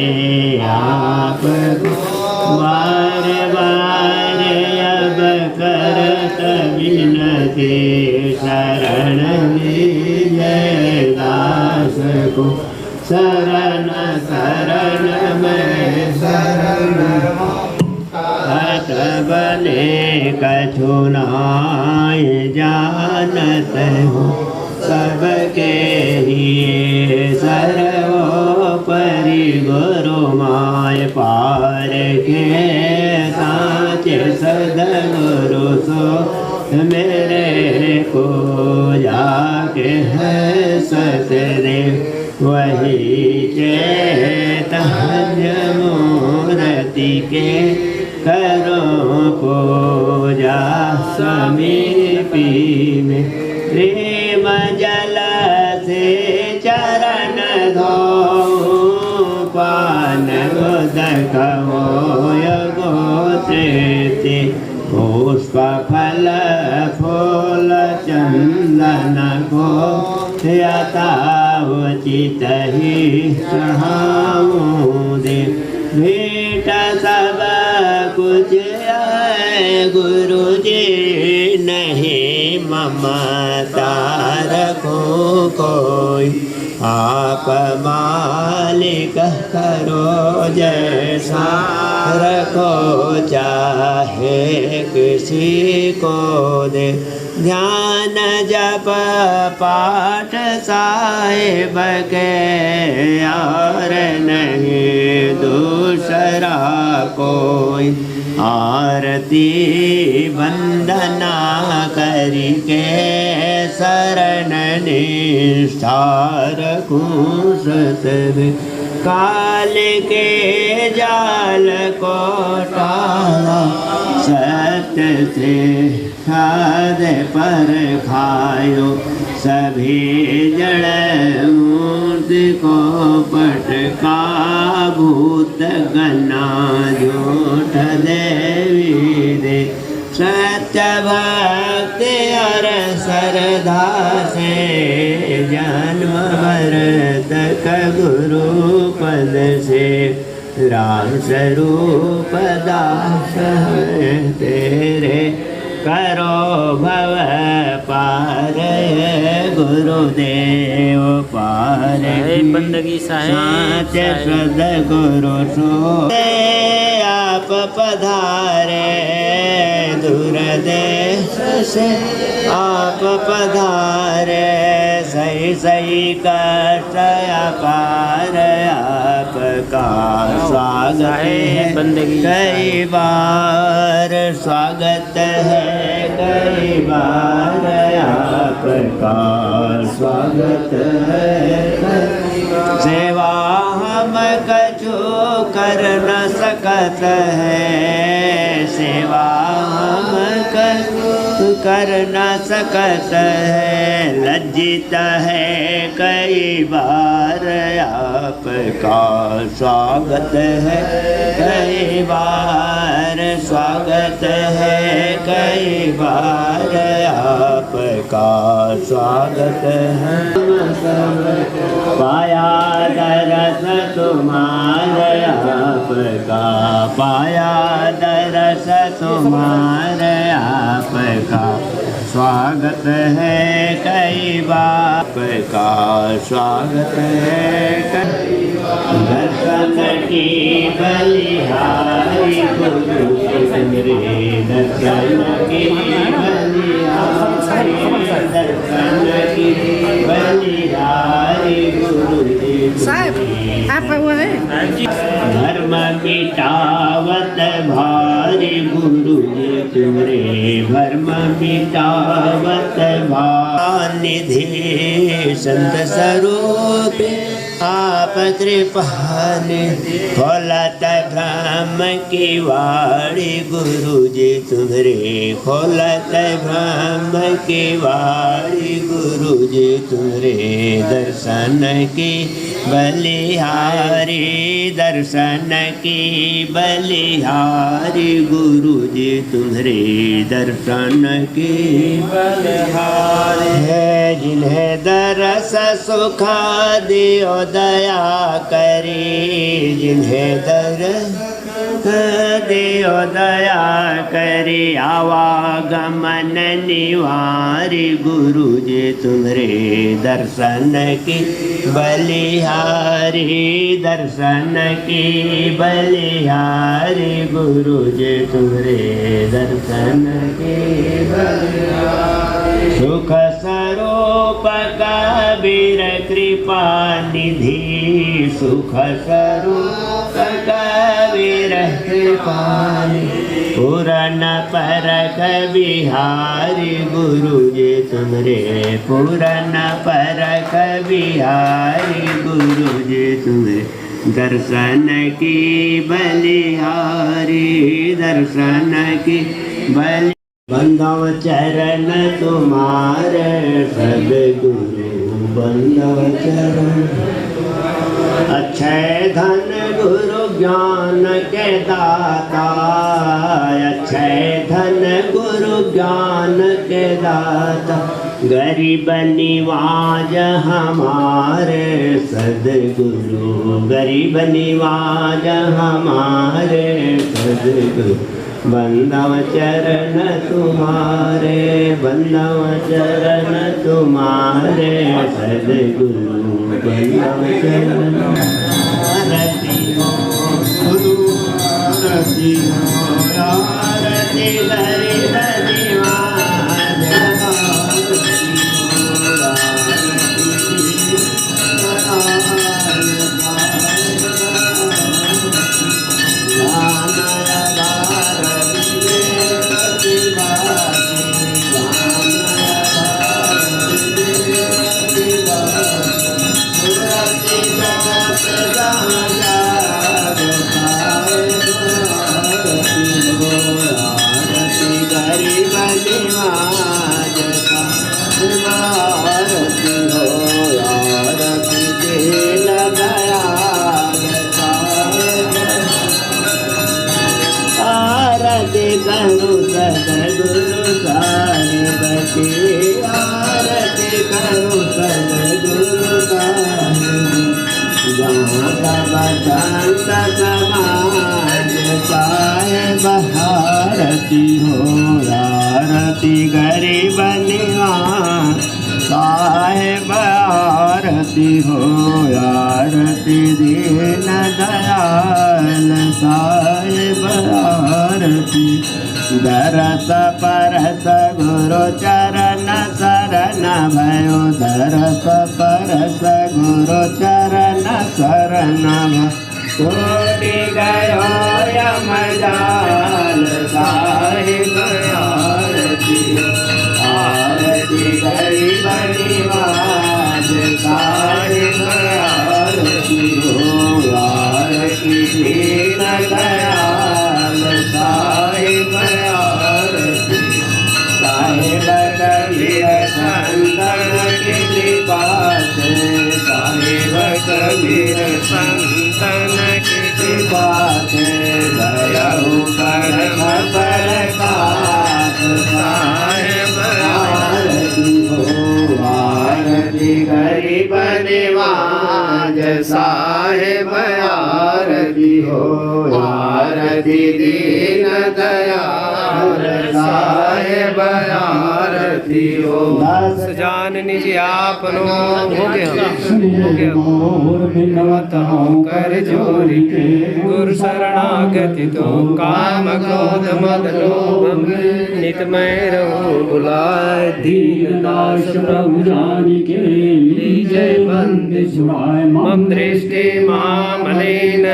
आप बार बार अब करत विनती। शरण लीजिए दास को शरण शरण में शरण। हत बने कछु नाय जानत हो सबके ही सर्वोपरि गुरु माय पार के साचे सदगुरु सो मेरे को जाके है सतदेव वही चैतन्य मूर्ति के करो पूजा समीपी में प्रेम जल से चरण धो पान गोदक गोत्रेति पुष्प फल फूल चंदन को यथावचित ही चढ़ाऊं दे भेंट सब कुछ है गुरु जी नहीं ममता रखो कोई आप मालिक करो जैसा रखो चाहे किसी को दे ध्यान जप पाठ साहिब के और नहीं दूसरा कोई आरती वंदना करके शरण निष्ठार कुशल काल के जाल को टाला सत्य से खाद पर खायो सभी जड़ मूर्ति को पटका भूत गना झूठ देवी दे सत्य भक्ति और श्रद्धा से जन्म मरतक गुरु पद से राम स्वरूप दास है तेरे करो भव पार गुरुदेव पार बंदगी साच सद गुरु सो आप पधारे दूर देश से आप पधारे सही सही कष्ट अपार आपका स्वागत है कई बार स्वागत है कई बार आपका स्वागत है सेवा हम कछु कर न सकत है सेवा हम कर न सकत है लज्जित है कई बार आपका स्वागत है कई बार स्वागत है कई बार आपका स्वागत है पाया दरस तुम्हारे आपका पाया दरस तुम्हारे आपका स्वागत है कई बार का स्वागत है दर्शन की बलिहारी गुरु रे दर्शन की बलिहारी दर्शन की बलिहारी गुरु साहब आप हुआ है धर्म मिटावत भारी गुरु जी तुमरे धर्म मिटावत भानिधि संत स्वरूप आप कृपाने खोलत ब्रह्म की वाणी गुरु जी तुमरे खोलत ब्रह्म की वाणी गुरु जी तुमरे दर्शन की बलिहारी दर्शन की बलिहारी गुरु जी तुम्हारे दर्शन की बलिहारी है जिन्हें दरस सुखा दियो दया करी जिन्हें दरस दियो दया करी आवागमन निवारी गुरु जी तुम्हारे दर्शन की बलिहारी दर्शन की बलिहारी गुरु जी तुम्हारे दर्शन की बलिहारी सुख स्वरूप रूप कबीर कृपा निधि सुख स्वरूप कबीर कृपा पूरन परख बिहारी गुरु जी तुमरे पूरन परख बिहारी गुरु जी तुमरे दर्शन की बलिहारी दर्शन की बलि बंधव चरण तुम्हारे सद्गुरु बंधव चरण अक्षय धन गुरु ज्ञान के दाता अक्षय धन गुरु ज्ञान के दाता गरीब निवाज हमारे सद्गुरु गरीब निवाज हमारे सद्गुरु बंधव चरण तुम्हारे बंधव चरण तुम्हारे सद्गुरु बंधव चरण आरती हो गुरु आरती हो आरती गरीब निवाज करो सद्गुरु साहिब की आरती करो सद्गुरु साहिब जहाँ सब संत समाज साहिब आरती हो आरती गरीब निवाज साहिब आरती हो आरती दीन दयाल साहिब आरती दरस परस गुरु चरण शरण भयो दरस परस गुरु चरण शरण छोड़ी गयो यमजाल साहिब आरती आरती गरीब निवाज साहिब आरती हो आरती दीन दयाल साहिब आरती साहिब कबीर संतन की कृपा से साहिब कबीर संतन की कृपा से दयालु परम प्रकाश साहिब आरती हो आरती गरीब निवाज साहिब आरती हो आरती दीन दयाल साहिब आरती हो दास जान निज आपनो हो गया मोर बिनवत हूँ कर जोरी के गुरु शरणागति तो काम क्रोध मद लोभ नित मैं रहूं बुलाए दीन दास प्रभु जानी के लीजे बंद छुड़ाए मम दृष्टि मामलिन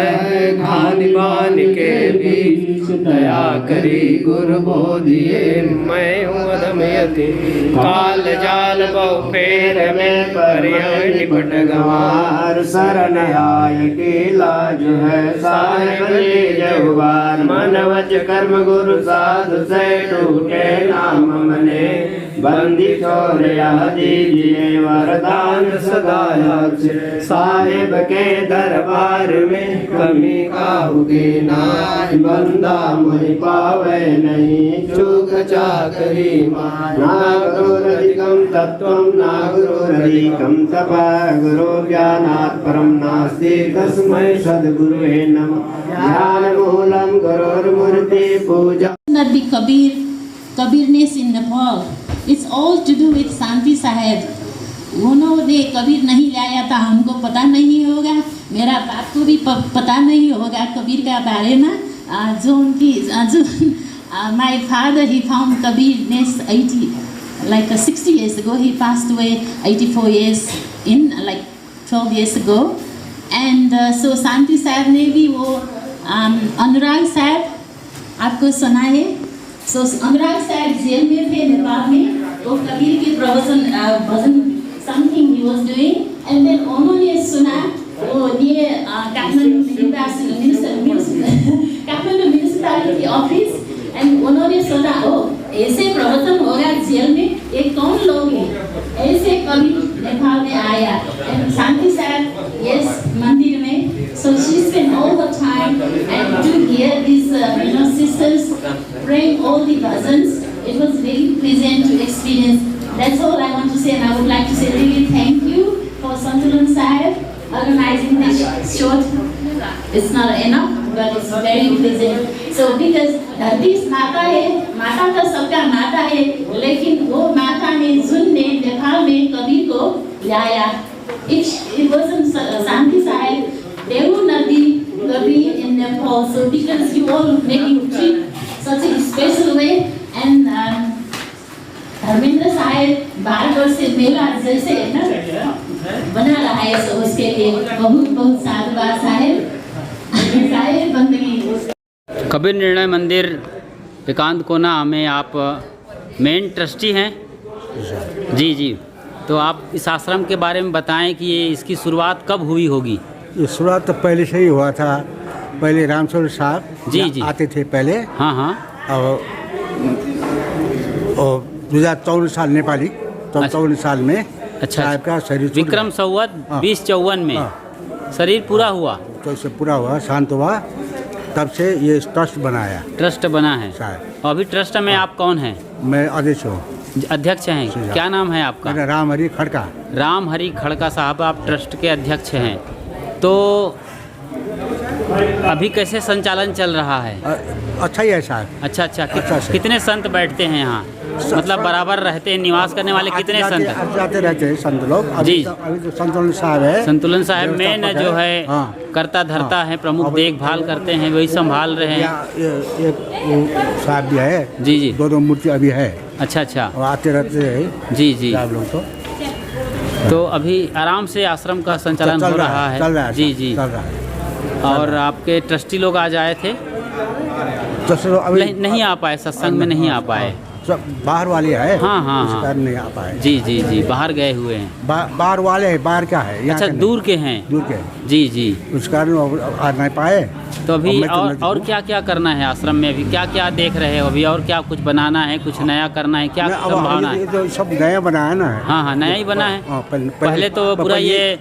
घानि बान के बीच दया करी गुरु बोधिए मैं हूँ अधमयति काल जाल बहु फेर में परियण निपट गंवार शरण आय के लाज है साहिब जवान मन वच कर्म गुरु साधु से टूटे नाम मने बंदी छोड़ दीजिए वरदान सदा साहिब के दरबार में कमी काहुगी ना बंदा मुझ पावे नहीं चूक चाकरी ना गुरुरधिकम तत्वम ना गुरुरधिकम तपा गुरु ज्ञानात् परम नास्ति तस्मै सद्गुरुवे नमः ज्ञान मूलम गुरुर्मूर्ति पूजा Not be Kabirness in Nepal. It's all to do with Shanti Sahib. उन्होंने कबीर नहीं लाया था, हमको पता नहीं होगा, मेरा बाप को भी पता नहीं होगा कबीर का बारे में. जो उनकी जो my father he found Kabirness 80 like 60 years ago. He passed away 84 years in, like 12 years ago. And so शांति साहब ने भी वो अनुराग साहब आपको सुना है. So अनुराग साहब जेल में थे नेपाल में. वो कबीर के भजन something he was doing, and then उन्होंने सुना वो ये काठमांडू म्यूनिसिपैलिटी ऑफिस, एंड उन्होंने सोचा ओ ऐसे प्रवचन होगा जेल में, ये कौन लोग हैं, ऐसे कभी नेपाल में आया. एंड शांति साहब यस मंदिर में, so she spent all the time and to hear these sisters praying all the bhajans. It was very pleasant to experience. That's all I want to say, and I would like to say really thank you for Santulan Sahib organizing this short. It's not enough, but it's very pleasant. So because this माता है, माता का सबका माता है, लेकिन वो माता ने जुन ने नेपाल में कबीर को लाया. It wasn't Shanti Sahib, Dehu Nadi, Kabir in Nepal. So because you all making trip such a special way, and Dharmendra साहब 12 वर्ष से मेला जैसे ना बना रहा है, तो उसके लिए बहुत बहुत साधुवाद साहब. कबीर निर्णय मंदिर एकांत कोना में आप मेन ट्रस्टी हैं. जी जी, तो आप इस आश्रम के बारे में बताएं कि ये इसकी शुरुआत कब हुई होगी. ये शुरुआत तो पहले से ही हुआ था. पहले रामचंद्र साहब जी जी आते थे पहले. हाँ हाँ. और 2014 साल नेपाली 54 साल में अच्छा साहब का शरीर विक्रम संवत 2054 में शरीर पूरा हुआ, तो इससे पूरा हुआ, शांत हुआ, तब से ये ट्रस्ट बनाया. ट्रस्ट बना है. साहब अभी ट्रस्ट में आप कौन हैं? मैं अध्यक्ष हूँ. अध्यक्ष हैं. क्या नाम है आपका? राम हरी खड़का. राम हरी खड़का साहब, आप ट्रस्ट के अध्यक्ष हैं. तो अभी कैसे संचालन चल रहा है? अच्छा ही है साहब. अच्छा. कितने संत बैठते हैं यहाँ, मतलब बराबर रहते हैं, निवास करने वाले कितने संत? जाते रहते हैं संत लोग. जी अभी तो संतुलन साहब है. संतुलन साहब मेन जो है करता धरता है, प्रमुख देखभाल करते हैं, वही संभाल रहे हैं. एक साहब भी है. जी जी, दोनों मूर्ति अभी है. अच्छा. आते रहते हैं. जी जी, आप लोग तो अभी आराम से आश्रम का संचालन हो रहा है. चल रहा है. जी जी, चल रहा है. और आपके ट्रस्टी लोग आज आए थे? अभी नहीं आ पाए, सत्संग में नहीं आ पाए. सब बाहर वाले हैं. हाँ. इस कारण नहीं आ पाए. जी, बाहर गए हुए हैं. बाहर वाले हैं. बाहर क्या है? अच्छा, दूर के हैं. दूर के. जी, उस कारण आ नहीं पाए. तो अभी और क्या करना है आश्रम में? अभी क्या देख रहे हो? अभी और क्या कुछ बनाना है, कुछ नया करना है, क्या संभावना है? तो सब नया बनाया ना है. हाँ, नया ही बना है. पहले तो पूरा ये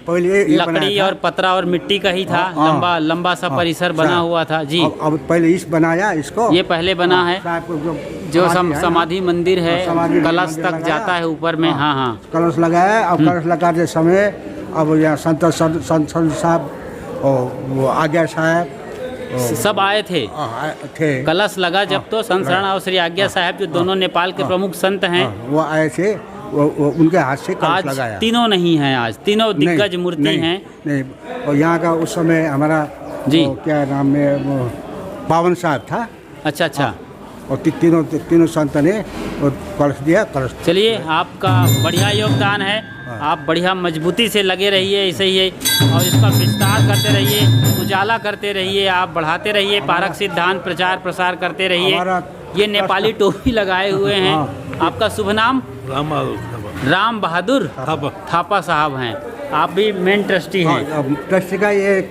लकड़ी और पतरा और मिट्टी का ही था. लंबा सा परिसर बना हुआ था. जी, अब पहले इस बनाया, इसको ये पहले बना है, जो समाधि मंदिर है, कलश तक जाता है ऊपर में. हाँ, कलश लगाया. अब कलश लगाते समय अब यहाँ संत साहब और वो आज्ञा साहब सब आए थे. कलश लगा जब, तो संत शरण और श्री आज्ञा साहब, जो दोनों नेपाल के प्रमुख संत हैं, वो आए थे. वो उनके हाथ से कलश लगाया. तीनों नहीं हैं आज, तीनों दिग्गज मूर्ति हैं. नहीं, और यहाँ का उस समय हमारा जी क्या नाम है, पावन साहब था. अच्छा. और तीनों संत ने कलश दिया. कलश. चलिए, आपका बढ़िया योगदान है. आप बढ़िया मजबूती से लगे रहिए, ऐसे ही, और इसका विस्तार करते रहिए, उजाला करते रहिए, आप बढ़ाते रहिए, पारक सिद्धांत प्रचार प्रसार करते रहिए. ये नेपाली टोपी लगाए हुए हैं. आपका शुभ नाम? राम बहादुर थापा साहब हैं. आप भी मेन ट्रस्टी हैं. ट्रस्टी का ये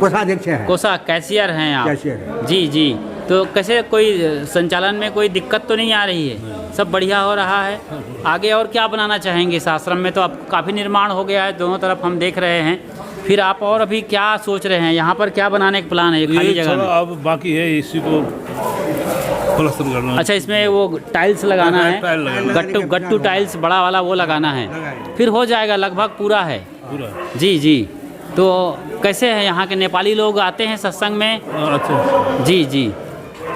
कोषाध्यक्ष है. कोषा कैशियर हैं आप? कैशियर. जी. तो कैसे, कोई संचालन में कोई दिक्कत तो नहीं आ रही है? सब बढ़िया हो रहा है. आगे और क्या बनाना चाहेंगे इस आश्रम में? तो अब काफ़ी निर्माण हो गया है, दोनों तरफ हम देख रहे हैं. फिर आप और अभी क्या सोच रहे हैं? यहाँ पर क्या बनाने का प्लान है खाली जगह में? अब बाकी है, इसी को प्लास्टर करना. अच्छा, इसमें वो टाइल्स लगाना है, गट्टू टाइल्स बड़ा वाला वो लगाना है. फिर हो जाएगा, लगभग पूरा है. जी. तो कैसे है यहाँ के नेपाली लोग आते हैं सत्संग में? अच्छा. जी,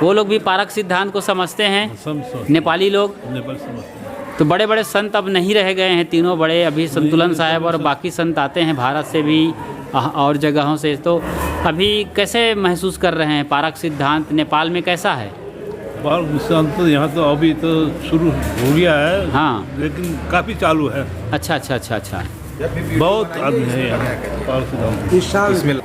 वो लोग भी पारक सिद्धांत को समझते हैं. नेपाली लोग तो बड़े संत अब नहीं रह गए हैं. तीनों बड़े, अभी संतुलन साहब और बाकी संत आते हैं भारत से भी और जगहों से. तो अभी कैसे महसूस कर रहे हैं पारक सिद्धांत नेपाल में कैसा है? बाल विश्राम तो यहाँ तो अभी तो शुरू हो गया है, हाँ, लेकिन काफ़ी चालू है। अच्छा अच्छा अच्छा अच्छा। बहुत आदमी है यहाँ बाल विश्राम। इस साल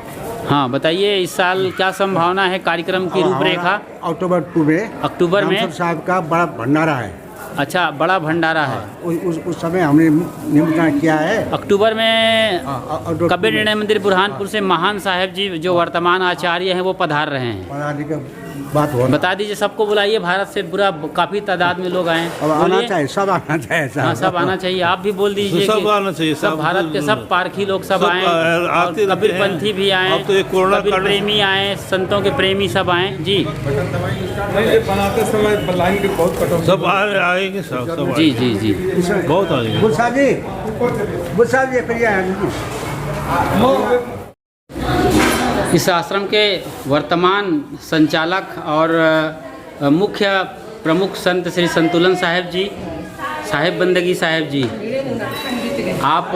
हाँ बताइए, इस साल क्या संभावना है कार्यक्रम की रूपरेखा? अक्टूबर 2 में अक्टूबर में रामसर साहब का बड़ा भंडारा है। अच्छा, बड़ा भंडारा है। उस समय हमने निमंत्रण किया है। अक्टूबर में कबीर निर्णय मंदिर बुरहानपुर से महान साहब जी जो वर्तमान आचार्य हैं वो पधार रहे हैं। पधारने के बात हो, बता दीजिए, सबको बुलाइए, भारत से पूरा काफी तादाद में लोग आए। अब आना चाहिए, सब आना चाहिए। हाँ, सब आना चाहिए। आप भी बोल दीजिए सब आना चाहिए, सब भारत के सब पारखी लोग सब आए, कबीर पंथी भी आए, कबीर प्रेमी आए, संतों के प्रेमी सब आए। जी बनाते समय लाइन के बहुत कटौती, सब आएंगे, सब जी जी जी, बहुत आएंगे। गुल साहब जी इस आश्रम के वर्तमान संचालक और मुख्य प्रमुख संत श्री संतुलन साहब जी, साहेब बंदगी साहब जी, आप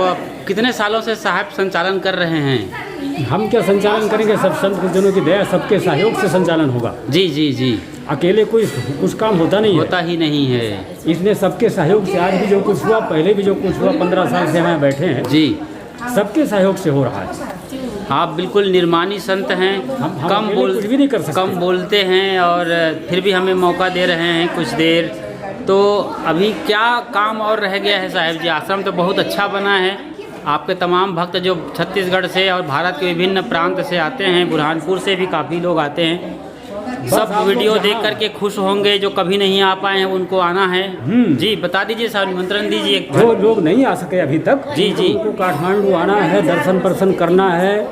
कितने सालों से साहब संचालन कर रहे हैं? हम क्या संचालन करेंगे, सब संत गुरुजनों की दया, सबके सहयोग से संचालन होगा। जी जी जी, अकेले कोई कुछ काम होता नहीं है, होता ही नहीं है। इसलिए सबके सहयोग से आज भी जो कुछ हुआ, पहले भी जो कुछ हुआ, 15 साल से हम बैठे हैं जी, सबके सहयोग से हो रहा है। आप बिल्कुल निर्माणी संत हैं, हम कुछ भी नहीं कर सकते, कम बोलते हैं और फिर भी हमें मौका दे रहे हैं कुछ देर। तो अभी क्या काम और रह गया है साहब जी? आश्रम तो बहुत अच्छा बना है, आपके तमाम भक्त जो छत्तीसगढ़ से और भारत के विभिन्न प्रांत से आते हैं, बुरहानपुर से भी काफ़ी लोग आते हैं, सब वीडियो देख करके खुश होंगे। जो कभी नहीं आ पाए हैं उनको आना है। जी बता दीजिए साहब, निमंत्रण दीजिए। जो लोग नहीं आ सके अभी तक, जी जी, उनको काठमांडू आना है, दर्शन करना है।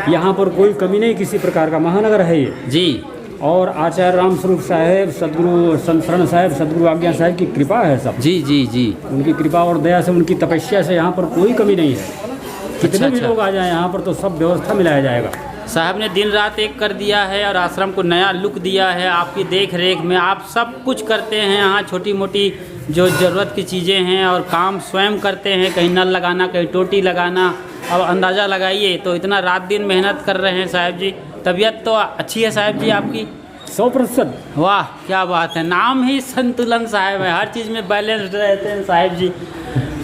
यहाँ पर कोई कमी नहीं किसी प्रकार का, महानगर है ये जी। और आचार्य रामस्वरूप साहेब, सदगुरु संत शरण साहब, सदगुरु आज्ञा साहब की कृपा है सब। जी जी जी, उनकी कृपा और दया से, उनकी तपस्या से यहाँ पर कोई कमी नहीं है। कितने भी लोग आ जाए यहाँ पर तो सब व्यवस्था मिलाया जाएगा। साहब ने दिन रात एक कर दिया है और आश्रम को नया लुक दिया है। आपकी देख रेख में आप सब कुछ करते हैं यहाँ, छोटी मोटी जो ज़रूरत की चीज़ें हैं और काम स्वयं करते हैं, कहीं नल लगाना, कहीं टोटी लगाना। अब अंदाज़ा लगाइए, तो इतना रात दिन मेहनत कर रहे हैं साहब जी। तबीयत तो अच्छी है साहब जी आपकी? 100%। वाह क्या बात है, नाम ही संतुलन साहब है, हर चीज़ में बैलेंस्ड रहते हैं साहब जी।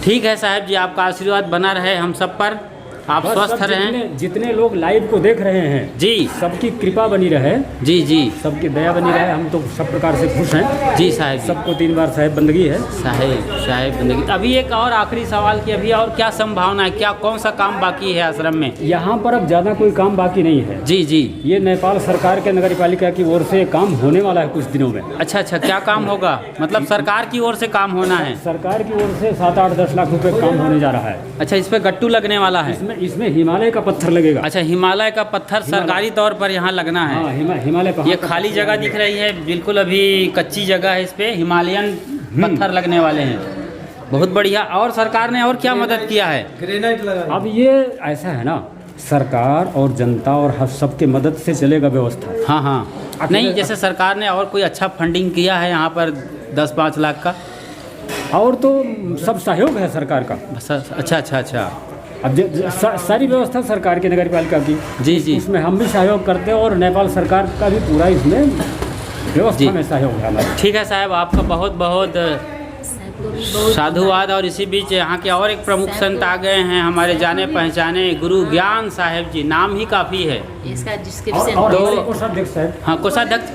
ठीक है साहब जी, आपका आशीर्वाद बना रहे हम सब पर, आप स्वस्थ रहें। जितने लोग लाइव को देख रहे हैं जी, सबकी कृपा बनी रहे। जी जी, सबकी दया बनी रहे। हम तो सब प्रकार से खुश हैं जी साहब। सबको 3 बार साहेब बंदगी है। साहेब बंदगी। अभी एक और आखिरी सवाल की, अभी और क्या संभावना है, क्या कौन सा काम बाकी है आश्रम में? यहाँ पर अब ज़्यादा कोई काम बाकी नहीं है। जी जी, ये नेपाल सरकार के नगर पालिका की ओर से काम होने वाला है कुछ दिनों में। अच्छा अच्छा, क्या काम होगा? मतलब सरकार की ओर से काम होना है? सरकार की ओर से 7-8-10 लाख रुपए काम होने जा रहा है। अच्छा, इस पे गट्टू लगने वाला है? इसमें हिमालय का पत्थर लगेगा। अच्छा, हिमालय का पत्थर सरकारी तौर पर यहाँ लगना है? हाँ, हिमालय। ये खाली जगह दिख रही है, बिल्कुल अभी कच्ची जगह है, इस पे हिमालयन पत्थर लगने वाले हैं। बहुत बढ़िया। और सरकार ने और क्या मदद किया है? ग्रेनाइट लगा। अब ये ऐसा है ना, सरकार और जनता और सबके मदद से चलेगा व्यवस्था। हाँ हाँ, नहीं जैसे सरकार ने और कोई अच्छा फंडिंग किया है यहाँ पर 10-5 लाख का? और तो सब सहयोग है सरकार का। अच्छा अच्छा अच्छा। अब सारी व्यवस्था सरकार की नगर पालिका की। जी जी, उसमें हम भी सहयोग करते हैं और नेपाल सरकार का भी पूरा इसमें व्यवस्था में सहयोग है हमारा। ठीक है साहब, आपका बहुत बहुत साधुवाद। और इसी बीच यहाँ के और एक प्रमुख संत आ गए हैं, हमारे जाने पहचाने गुरु ज्ञान साहब जी, नाम ही काफ़ी है इसका डिस्क्रिप्शन। तो कोषाध्यक्ष साहब, हाँ,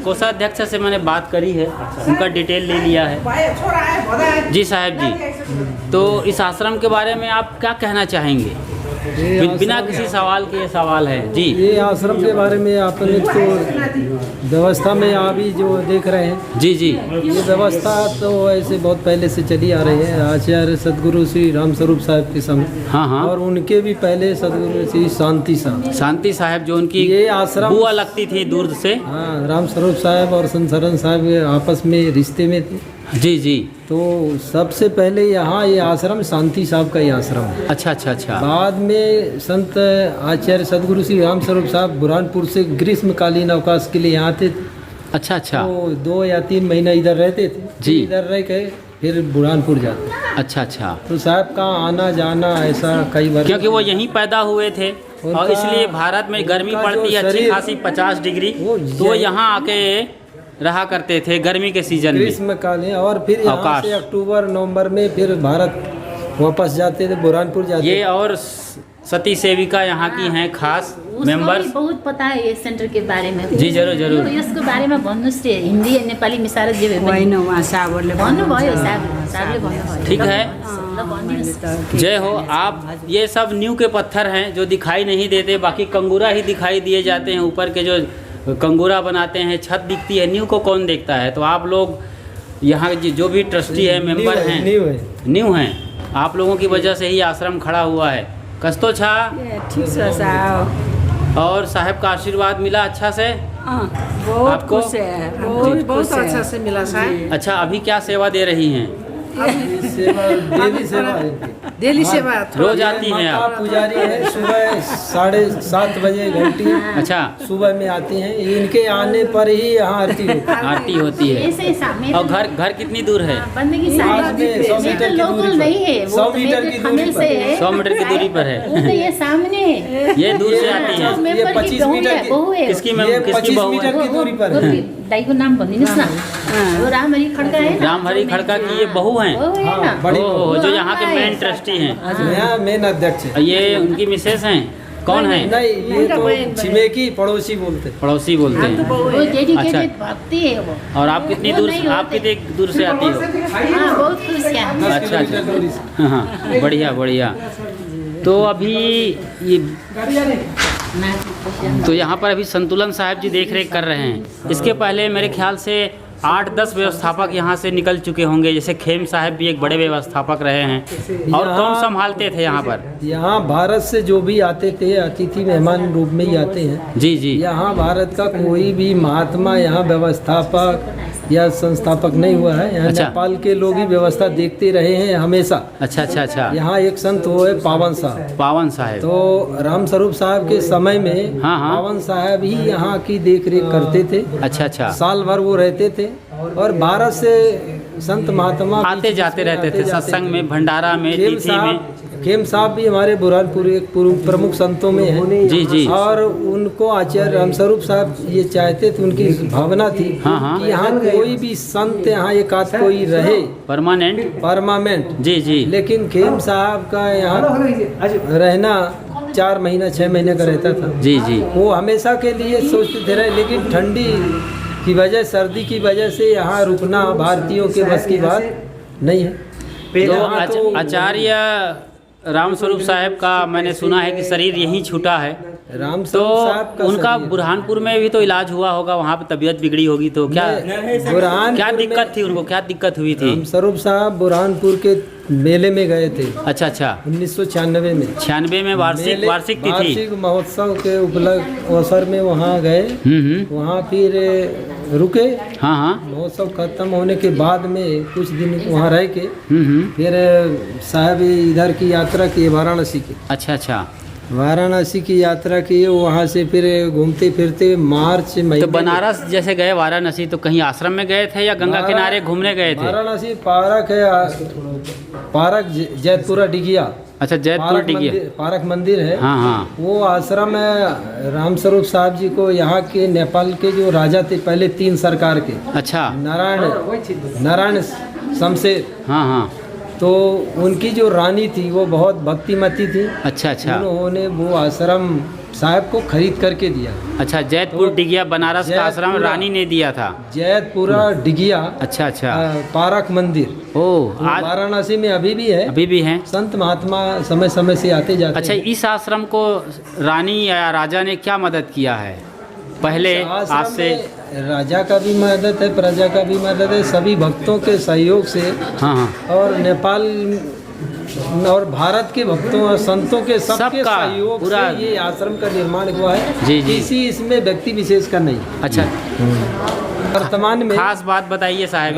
कोषाध्यक्ष से मैंने बात करी है, उनका डिटेल ले लिया है। जी साहब जी, तो इस आश्रम के बारे में आप क्या कहना चाहेंगे? बिना किसी सवाल के ये सवाल है जी। ये आश्रम के बारे में आपने तो व्यवस्था में अभी जो देख रहे हैं, जी जी, ये व्यवस्था तो ऐसे बहुत पहले से चली आ रही है। आचार्य सदगुरु श्री रामस्वरूप साहब के समय, हाँ हाँ, और उनके भी पहले सदगुरु श्री शांति साहब जो उनकी ये आश्रम बुआ लगती थी दूर से। हाँ, रामस्वरूप साहब और संत शरण साहब आपस में रिश्ते में थे। जी जी, तो सबसे पहले यहाँ ये आश्रम शांति साहब का ही आश्रम है। अच्छा अच्छा अच्छा। बाद में संत आचार्य सदगुरु श्री रामस्वरूप साहब बुरहानपुर से ग्रीष्मकालीन अवकाश के लिए यहाँ आते थे। अच्छा अच्छा, तो 2 या 3 महीना इधर रहते थे जी, इधर रह के फिर बुरहानपुर जाते। अच्छा अच्छा, तो साहब का आना जाना ऐसा कई बार, क्योंकि वो यहीं पैदा हुए थे और इसलिए भारत में गर्मी पड़ती है अच्छी खासी 50 डिग्री, तो यहाँ आके रहा करते थे गर्मी के सीजन में। ग्रीष्मकालीन, और फिर यहाँ अवकाश। से अक्टूबर नवंबर में फिर भारत वापस जाते थे, बुरहानपुर जाते ये और सती सेविका यहाँ की हैं खास मेंबर्स। बहुत पता है ये सेंटर के बारे में। जी जरूर जरूर। यसको बारेमा भन्नुस् रे, हिन्दी नेपाली मिसाएर जे भए पनि होइन उहाँ साबरले भन्नुभयो, साहबले भन्नुभयो। ठीक है, ल भनिदिनुहोस्। जय हो। आप ये सब नींव के पत्थर हैं जो दिखाई नहीं देते, बाकी कंगूरा ही दिखाई दिए जाते हैं। ऊपर के जो कंगूरा बनाते हैं, छत दिखती है, नींव को कौन देखता है। तो आप लोग यहाँ जो भी ट्रस्टी है, मेंबर हैं, नींव हैं, आप लोगों की वजह से ही आश्रम खड़ा हुआ है। कस्तो छा ठिक छ साहब। और साहब का आशीर्वाद मिला अच्छा से बहुत आपको? खुश है, बहुत अच्छा से मिला साहब। अच्छा, अभी क्या सेवा दे रही हैं? डेली सेवा है। डेली सेवा रोज आती हैं माता आप? पुजारी है, सुबह 7:30 बजे घंटी अच्छा, सुबह में आती हैं। इनके आने पर ही यहाँ आरती होती है। आरती होती है। ऐसे सामने और घर कितनी दूर है? बंदगी आज में 100 मीटर की दूरी पर। नहीं है, 100 मीटर की दूरी पर। 100 मीटर की दूरी पर है। वो तो ये सामने है, ये दूर से आती है। ये 25 मीटर की, बहू है। किसकी ये किसकी 25 बहू मीटर है? की दूरी पर है। दाई को नाम भनिदिनुहोस् न। वो रामहरि खड्का है ना, रामहरि खड़का की ये बहू हैं? बहू है ना। बड़ी ओह, जो यहाँ के मेन ट्रस्टी हैं। यहाँ मेन अध्यक्ष है। ये उनकी मिसेस हैं? कौन है? नहीं, ये तो छिमेकी पड़ोसी बोलते हैं। पड़ोसी बोलते हैं। वो अच्छा। डेडिकेटेड भक्ति है वो। और आप कितनी वो दूर नहीं से, आप होते। कितनी दूर से आती हो? हाँ, बहुत खुश है। अच्छा अच्छा, हाँ, बढ़िया बढ़िया। तो अभी ये तो यहाँ पर अभी संतुलन साहब जी देख रेख कर रहे हैं। इसके पहले मेरे ख्याल से 8-10 व्यवस्थापक यहाँ से निकल चुके होंगे, जैसे खेम साहब भी एक बड़े व्यवस्थापक रहे हैं। और कौन संभालते थे यहाँ पर? यहाँ भारत से जो भी आते थे अतिथि मेहमान रूप में ही आते हैं। जी जी। यहाँ भारत का कोई भी महात्मा यहाँ व्यवस्थापक या संस्थापक नहीं हुआ है। यहाँ अच्छा। नेपाल के लोग ही व्यवस्था देखते रहे हैं हमेशा। अच्छा अच्छा अच्छा। यहाँ एक संत वो है पावन साहब। पावन साहब। तो राम स्वरूप साहब के समय में हाँ, हाँ। पावन साहब ही यहाँ की देख रेख करते थे। अच्छा अच्छा। साल भर वो रहते थे और भारत से संत महात्मा आते जाते रहते थे सत्संग में, भंडारा में, तिथि में। खेम साहब भी हमारे बुरहानपुर एक प्रमुख संतों में हैं। जी जी। और उनको आचार्य रामस्वरूप साहब ये चाहते थे, उनकी भावना थी हाँ, हाँ। कि यहाँ कोई भी संत यहाँ एक आध कोई रहे परमानेंट। जी जी। लेकिन खेम साहब का यहाँ रहना 4 महीना 6 महीने का रहता था। जी जी। वो हमेशा के लिए सोचते थे रहे, लेकिन ठंडी की वजह, सर्दी की वजह से यहाँ रुकना भारतीयों के बस की बात नहीं है। तो आचार्य रामस्वरूप साहब का मैंने सुना है कि शरीर यहीं छूटा है। रामस्वरूप तो साहब का उनका शरीर। बुरहानपुर में भी तो इलाज हुआ होगा, वहाँ पे तबीयत बिगड़ी होगी, तो क्या क्या दिक्कत थी उनको, क्या दिक्कत हुई थी? रामस्वरूप साहब बुरहानपुर के मेले में गए थे। अच्छा अच्छा। 1996 में। 96 में वार्षिक तिथि, वार्षिक महोत्सव के उपलक्ष्य अवसर में वहाँ गए। वहाँ फिर रुके। हाँ हाँ। महोत्सव खत्म होने के बाद में कुछ दिन वहाँ रह के फिर साहब इधर की यात्रा की, वाराणसी की। अच्छा अच्छा। वाराणसी की यात्रा की, वहाँ से फिर घूमते फिरते मार्च महीने। तो बनारस जैसे गए वाराणसी, तो कहीं आश्रम में गए थे या गंगा किनारे घूमने गए थे? वाराणसी पार्क है, पार्क जैतपुरा डिगिया। अच्छा, जैतपुर डिगिया पार्क मंदिर है। हाँ हाँ। वो आश्रम है रामस्वरूप साहब जी को, यहाँ के नेपाल के जो राजा थे पहले 3 सरकार के। अच्छा। नारायण शमशेर। हाँ हाँ। तो उनकी जो रानी थी वो बहुत भक्तिमती थी। अच्छा अच्छा। उन्होंने वो आश्रम साहब को खरीद करके दिया। अच्छा, जैतपुर डिगिया बनारस का आश्रम रानी ने दिया था। जैतपुरा डिगिया। अच्छा अच्छा। पारक मंदिर। ओह, आज वाराणसी में अभी भी है। अभी भी है। संत महात्मा समय समय से आते जाते। अच्छा, इस आश्रम को रानी या राजा ने क्या मदद किया है पहले? आज से राजा का भी मदद है, प्रजा का भी मदद है, सभी भक्तों के सहयोग से। हाँ हाँ। और नेपाल और भारत के भक्तों और संतों के सबके सहयोग पूरा से ये आश्रम का निर्माण हुआ है। जी जी। किसी इसमें व्यक्ति विशेष का नहीं। अच्छा। वर्तमान में खास बात बताइए साहब।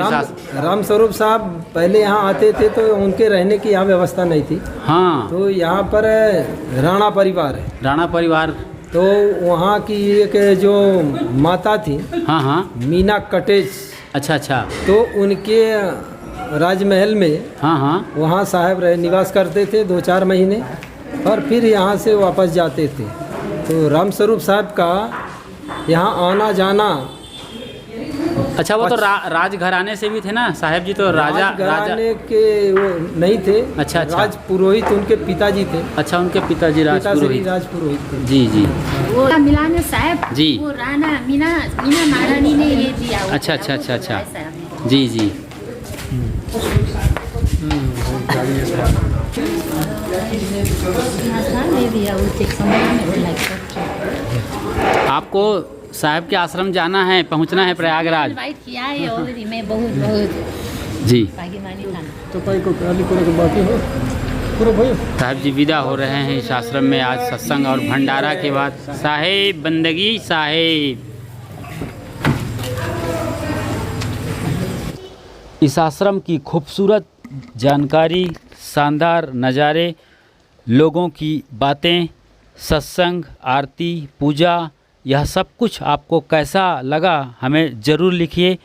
रामस्वरूप साहब पहले यहाँ आते थे तो उनके रहने की यहाँ व्यवस्था नहीं थी। हाँ। तो यहाँ पर राणा परिवार है। राणा परिवार। तो वहाँ की एक जो माता थी। हाँ हाँ। मीना कटेज। अच्छा अच्छा। तो उनके राजमहल में। हाँ हाँ। वहाँ साहब निवास करते थे 2-4 महीने और फिर यहाँ से वापस जाते थे। तो रामस्वरूप साहब का यहाँ आना जाना अच्छा, वो तो राजघराने से भी थे ना साहब जी, तो राजा घराने के वो नहीं थे। अच्छा। राज पुरोहित उनके पिताजी थे। अच्छा, उनके पिताजी राजपुरोहित। राजपुरोहित थे। जी जी वो मिलाने साहब जी, वो राणा मीना महारानी ने ये दिया। अच्छा अच्छा अच्छा अच्छा, जी जी। आपको साहब के आश्रम जाना है, पहुंचना है प्रयागराज। इनवाइट किया है और मैं बहुत बहुत जी तो पाई को काली को बाकी हो पूरा भाई। साहब जी विदा हो रहे हैं इस आश्रम में आज सत्संग और भंडारा के बाद। साहेब बंदगी साहेब। इस आश्रम की खूबसूरत जानकारी, शानदार नज़ारे, लोगों की बातें, सत्संग, आरती, पूजा, यह सब कुछ आपको कैसा लगा हमें ज़रूर लिखिए।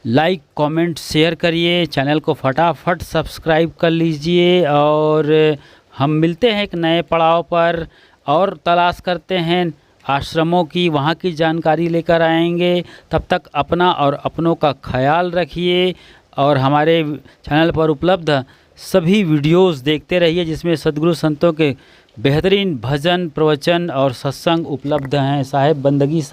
लाइक, कमेंट, शेयर करिए। चैनल को फटाफट सब्सक्राइब कर लीजिए और हम मिलते हैं एक नए पड़ाव पर और तलाश करते हैं आश्रमों की, वहाँ की जानकारी लेकर आएंगे। तब तक अपना और अपनों का ख्याल रखिए और हमारे चैनल पर उपलब्ध सभी वीडियोस देखते रहिए जिसमें सद्गुरु संतों के बेहतरीन भजन, प्रवचन और सत्संग उपलब्ध हैं। साहेब बंदगी।